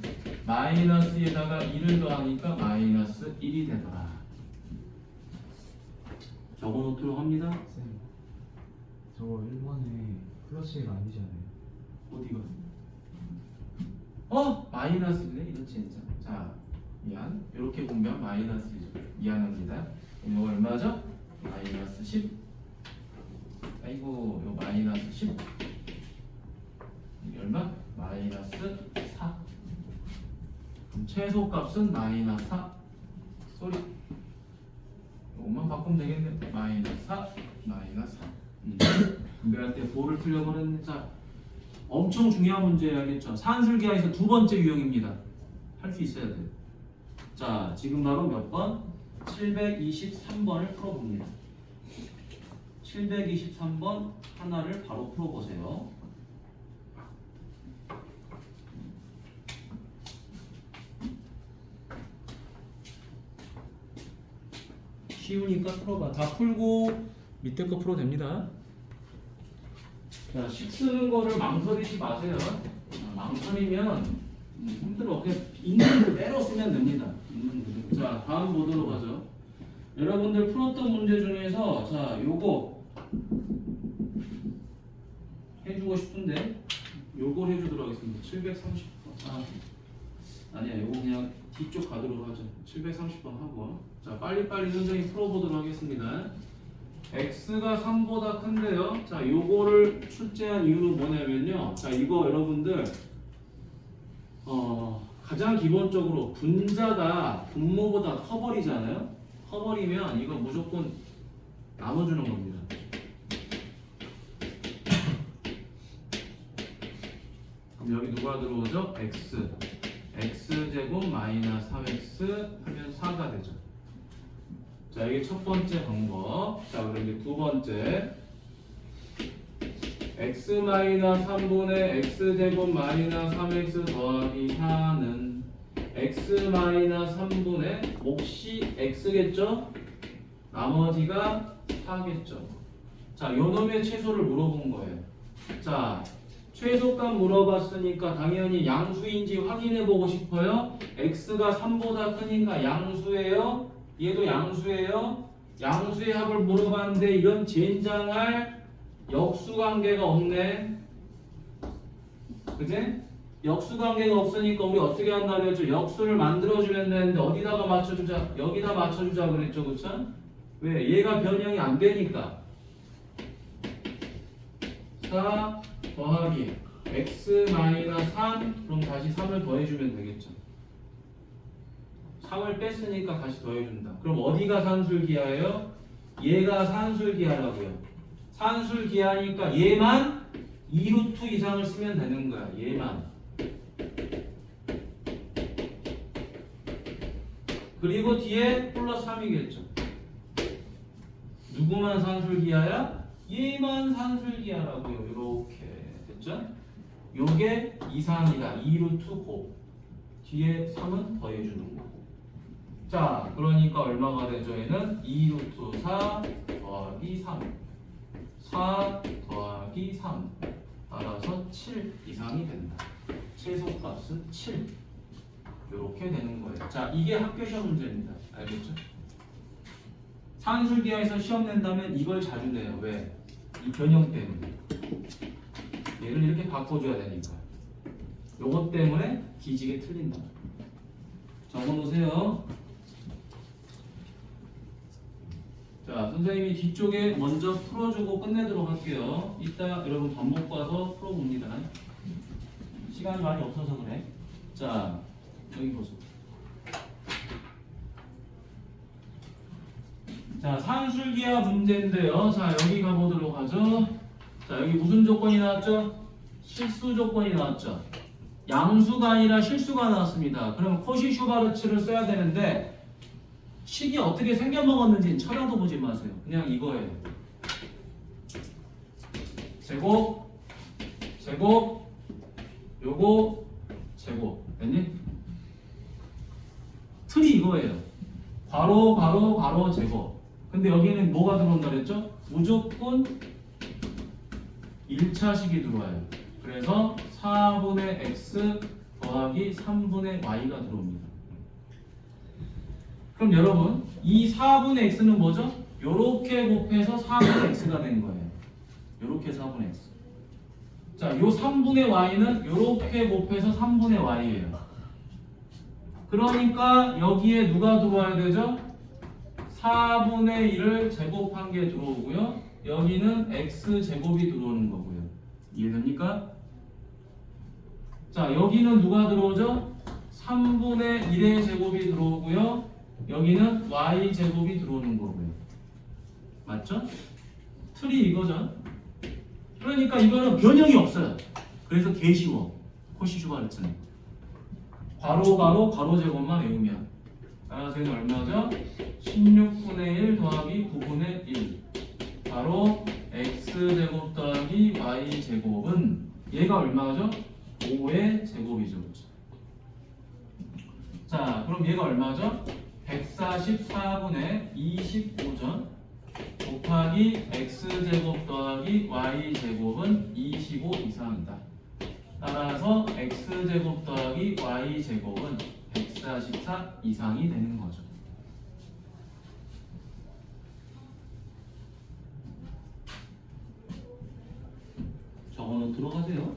마이너스에다가 1을 더하니까 마이너스 1이 되더라. 적어놓도록 합니다. 쌤, 저 1번에 플러스 1 아니잖아요. 어디가? 마이너스네 이거 진짜. 자, 미안. 이렇게 보면 마이너스죠. 미안합니다. 그럼 이거 얼마죠? 마이너스 10. 아이고, 이거 마이너스 10. 이게 얼마? 마이너스 4. 그럼 최소값은 마이너스 4. 쏘리. 이것만 바꾸면 되겠네. 마이너스 4, 마이너스 4. 분배할 때 보를 틀려버렸네. 자, 엄청 중요한 문제야겠죠. 산술기하에서 두 번째 유형입니다. 할 수 있어야 돼요. 자, 지금 바로 몇 번? 723번을 풀어봅니다. 723번 하나를 바로 풀어보세요. 쉬우니까 풀어봐. 다 풀고 밑에 거 풀어도 됩니다. 자, 식 쓰는 거를 망설이지 마세요. 망설이면 힘들어. 그냥 있는 그대로 쓰면 됩니다. 있는 그대로. 자, 다음 보도록 하죠. 여러분들 풀었던 문제 중에서 자, 요거 해주고 싶은데 요걸 해주도록 하겠습니다. 730번. 아니야, 요거 그냥 뒤쪽 가도록 하죠. 730번 하고. 자, 빨리빨리 선생님 풀어보도록 하겠습니다. x가 3보다 큰데요. 자, 요거를 출제한 이유는 뭐냐면요. 자, 이거 여러분들 가장 기본적으로 분자가 분모보다 커버리잖아요. 커버리면 이거 무조건 나눠주는 겁니다. 그럼 여기 누가 들어오죠? x제곱 마이너스 3x 하면 4가 되죠. 자, 이게 첫 번째 방법. 자, 그럼 이제 두 번째. x 마이너스 3분의 x제곱 마이너스 3x 더하기 4는 x 마이너스 3분의 몫이 x겠죠? 나머지가 4겠죠. 자, 요 놈의 최소를 물어본 거예요. 자, 최소값 물어봤으니까 당연히 양수인지 확인해 보고 싶어요. x가 3보다 크니까 양수예요. 얘도 양수예요. 양수의 합을 물어봤는데 이런 젠장할 역수관계가 없네. 그지? 역수관계가 없으니까 우리 어떻게 한다 그랬죠? 역수를 만들어주면 되는데 어디다가 맞춰주자? 여기다 맞춰주자 그랬죠, 그쵸? 왜? 얘가 변형이 안 되니까. 4 더하기 x 마이너스 3. 그럼 다시 3을 더해주면 되겠죠. 3을 뺐으니까 다시 더해준다. 그럼 어디가 산술기하예요? 얘가 산술기하라고요. 산술기하니까 얘만 2루트 이상을 쓰면 되는 거야. 얘만. 그리고 뒤에 플러스 3이겠죠. 누구만 산술기하야? 얘만 산술기하라고요. 이렇게 됐죠? 요게 이상이다. 2루트 곱. 뒤에 3은 더해주는 거고. 자, 그러니까 얼마가 되죠? 얘는 2루트 4 더하기 3. 4 더하기 3. 따라서 7 이상이 된다. 최소값은 7. 이렇게 되는 거예요. 자, 이게 학교 시험 문제입니다. 알겠죠? 산술기하에서 시험 낸다면 이걸 자주 내요. 왜? 이 변형 때문에. 얘를 이렇게 바꿔줘야 되니까. 요것 때문에 기지개 틀린다. 적어놓으세요. 자, 선생님이 뒤쪽에 먼저 풀어주고 끝내도록 할게요. 이따 여러분 반복 봐서 풀어봅니다. 시간이 많이 없어서 그래. 자, 여기 보세요. 자, 산술기하 문제인데요. 자, 여기 가보도록 하죠. 자, 여기 무슨 조건이 나왔죠? 실수 조건이 나왔죠. 양수가 아니라 실수가 나왔습니다. 그러면 코시-슈바르츠를 써야 되는데 식이 어떻게 생겨먹었는지 쳐다도 보지 마세요. 그냥 이거예요. 제곱, 제곱, 요거, 제곱. 됐니? 틀이 이거예요. 괄호, 괄호, 괄호, 제곱. 근데 여기는 뭐가 들어온다 그랬죠? 무조건 1차식이 들어와요. 그래서 4분의 x 더하기 3분의 y가 들어옵니다. 그럼 여러분, 이 4분의 x는 뭐죠? 요렇게 곱해서 4분의 x가 된 거예요. 요렇게 4분의 x. 자, 요 3분의 y는 요렇게 곱해서 3분의 y예요. 그러니까 여기에 누가 들어와야 되죠? 4분의 1을 제곱한 게 들어오고요. 여기는 x제곱이 들어오는 거고요. 이해됩니까? 자, 여기는 누가 들어오죠? 3분의 1의 제곱이 들어오고요. 여기는 y제곱이 들어오는 거고요. 맞죠? 틀이 이거죠. 그러니까 이거는 변형이 없어요. 그래서 개 쉬워. 코시-슈바르츠는. 괄호, 괄호, 괄호 제곱만 외우면. 따라서 얘는 얼마죠? 16분의 1 더하기 9분의 1. 바로 x제곱 더하기 y제곱은 얘가 얼마죠? 5의 제곱이죠. 자, 그럼 얘가 얼마죠? 144분의 25죠. 곱하기 x제곱 더하기 y제곱은 25 이상이다. 따라서 x제곱 더하기 y제곱은 144 이상이 되는 거죠. 적어놓으세요. 들어가세요.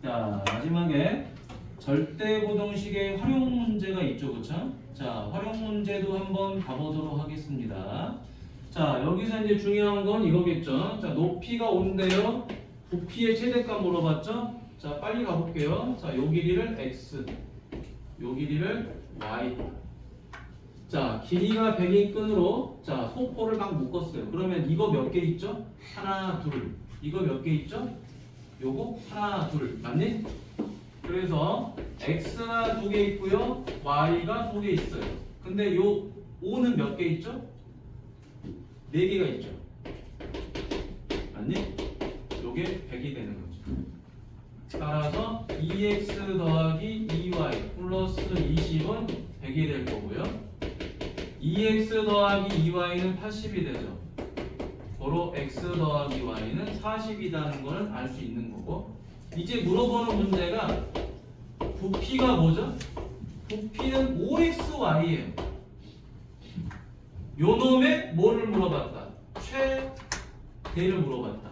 자, 마지막에 절대고동식의 활용 문제가 있죠, 그쵸? 자, 활용 문제도 한번 가보도록 하겠습니다. 자, 여기서 이제 중요한 건 이거겠죠. 자, 높이가 온대요. 부피의 최대값 물어봤죠? 자, 빨리 가볼게요. 자, 요 길이를 x, 요 길이를 y. 자, 길이가 100인 끈으로 자, 소포를 막 묶었어요. 그러면 이거 몇 개 있죠? 하나, 둘. 이거 몇 개 있죠? 요거 하나, 둘. 맞니? 그래서 x가 2개 있고요. y가 2개 있어요. 근데 요 5는 몇 개 있죠? 4개가 있죠. 맞니? 요게 100이 되는 거죠. 따라서 2x 더하기 2y 플러스 20은 100이 될 거고요. 2x 더하기 2y는 80이 되죠. 고로 x 더하기 y는 40이라는 거는 알 수 있는 거고, 이제 물어보는 문제가 부피가 뭐죠? 부피는 5xy예요. 요 놈의 뭐를 물어봤다? 최대를 물어봤다.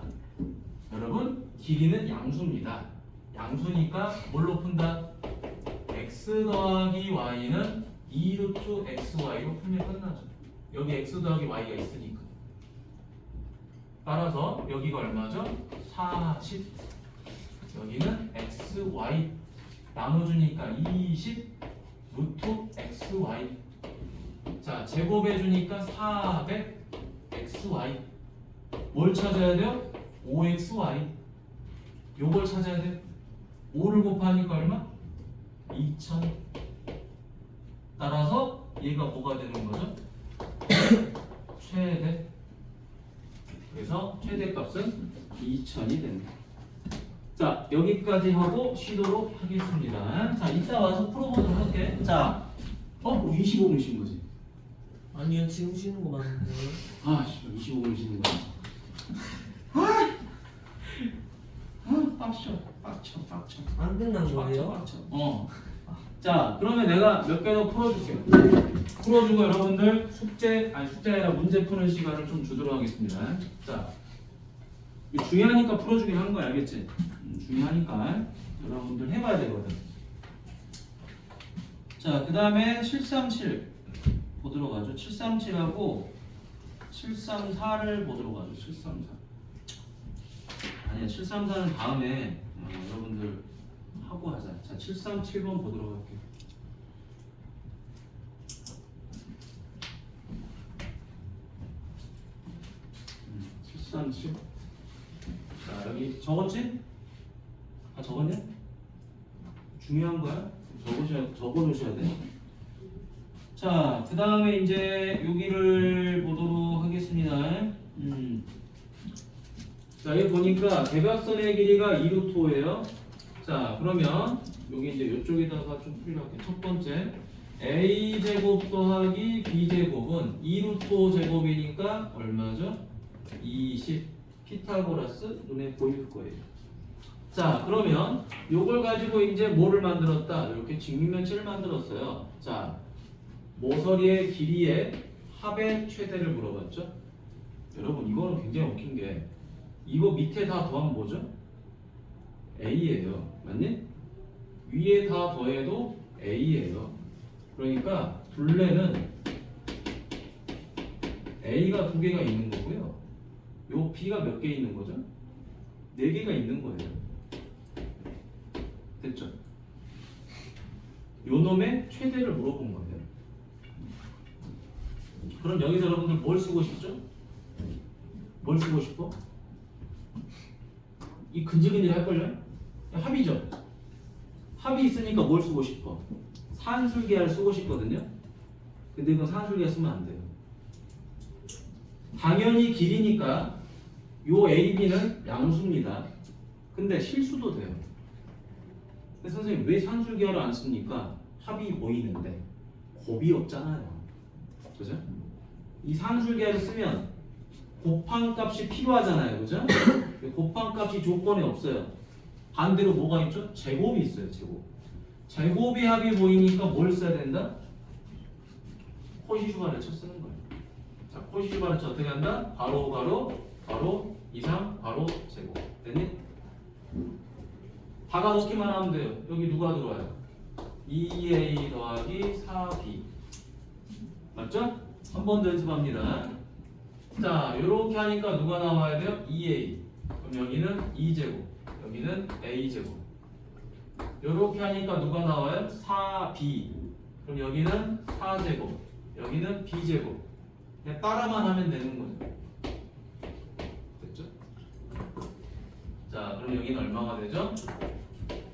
여러분, 길이는 양수입니다. 양수니까 뭘로 푼다? x 더하기 y는 2루트 xy로 풀면 끝나죠. 여기 x 더하기 y가 있으니까. 따라서 여기가 얼마죠? 40. 여기는 xy 나눠주니까 20 루트 xy. 자, 제곱해주니까 400 xy. 뭘 찾아야 돼요? 5xy. 요걸 찾아야 돼요. 5를 곱하니까 얼마? 2000. 따라서 얘가 뭐가 되는 거죠? 최대. 그래서 최대값은 2000이 된다. 자, 여기까지 하고 쉬도록 하겠습니다. 자, 이따 와서 풀어보도록 할게. 자, 25분 쉰 거지? 아니요, 지금 쉬는 거 맞는데. 아, 25분 쉬는 거야? 빡쳐. 안 끝난 거예요? 빡쳐. 자, 그러면 내가 몇 개 더 풀어줄게요. 풀어주고 여러분들 숙제 아니라 문제 푸는 시간을 좀 주도록 하겠습니다. 자, 이거 중요하니까 풀어주긴 하는 거 알겠지? 중요하니까 여러분들 해봐야 되거든. 자, 그 다음에 737 보도록 하죠. 737하고 734를 보도록 하죠. 734. 아니야, 734는 다음에 여러분들 하고 하자. 자, 737번 보도록 할게요. 음, 737. 자, 여기 적었지? 아, 적었냐? 중요한 거야? 적어놓으셔야 돼. 자, 그 다음에 이제 여기를 보도록 하겠습니다. 자, 여기 보니까 대각선의 길이가 2루트 5예요. 자, 그러면 여기 이제 이쪽에다가 좀 풀려갈게요. 첫 번째, a 제곱 더하기 b 제곱은 2루트 5 제곱이니까 얼마죠? 20. 피타고라스 눈에 보일 거예요. 자, 그러면 요걸 가지고 이제 뭐를 만들었다? 이렇게 직육면체를 만들었어요. 자, 모서리의 길이의 합의 최대를 물어봤죠. 여러분, 이거는 굉장히 웃긴 게 이거 밑에 다 더하면 뭐죠? A예요. 맞니? 위에 다 더해도 A예요. 그러니까 둘레는 A가 2개가 있는 거고요. 요 B가 몇 개 있는 거죠? 4개가 있는 거예요. 됐죠? 요 놈의 최대를 물어본 거예요. 그럼 여기서 여러분들 뭘 쓰고 싶죠? 뭘 쓰고 싶어? 이 근질근질 할걸요? 합이죠? 합이 있으니까 뭘 쓰고 싶어? 산술계를 쓰고 싶거든요? 근데 이건 산술계 쓰면 안 돼요. 당연히 길이니까 요 AB는 양수입니다. 근데 실수도 돼요. 근데 선생님 왜 산술계를 안 씁니까? 합이 보이는데 곱이 없잖아요. 그죠? 이 산술계를 쓰면 곱한값이 필요하잖아요. 그죠? 곱한값이 조건에 없어요. 반대로 뭐가 있죠? 제곱이 있어요. 제곱. 제곱이 합이 보이니까 뭘 써야 된다? 코시슈바르츠 쓰는 거예요. 자, 코시슈바르츠 어떻게 한다? 괄호 괄호 괄호 이상 괄호 제곱. 됐니? 다가 넣기만 하면 돼요. 여기 누가 들어와요? 2a 더하기 4b. 맞죠? 한 번 더 연습합니다. 자, 요렇게 하니까 누가 나와야 돼요? 2a. 그럼 여기는 2제곱, 여기는 a제곱. 요렇게 하니까 누가 나와요? 4b. 그럼 여기는 4제곱, 여기는 b제곱. 그냥 따라만 하면 되는 거죠. 됐죠? 자, 그럼 여기는 얼마가 되죠?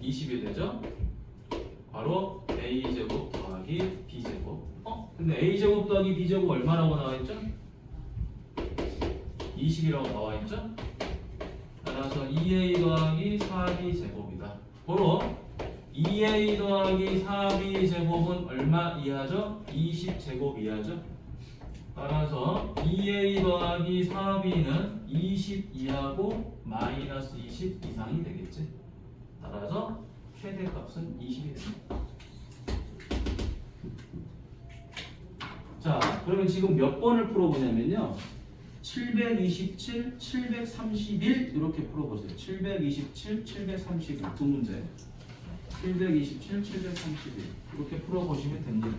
20이 되죠? 바로 a제곱 더하기 b제곱. 근데 a제곱 더하기 b제곱 얼마라고 나와있죠? 20이라고 나와있죠? 따라서 2a 더하기 4b 제곱이다. 바로 2a 더하기 4b 제곱은 얼마 이하죠? 20제곱 이하죠? 따라서 2a 더하기 4b는 20 이하고 마이너스 20 이상이 되겠지? 따라서 최대값은 20이 됩니다. 자, 그러면 지금 몇 번을 풀어보냐면요. 727, 731 이렇게 풀어보세요. 727, 731 두 문제. 727, 731 이렇게 풀어보시면 됩니다.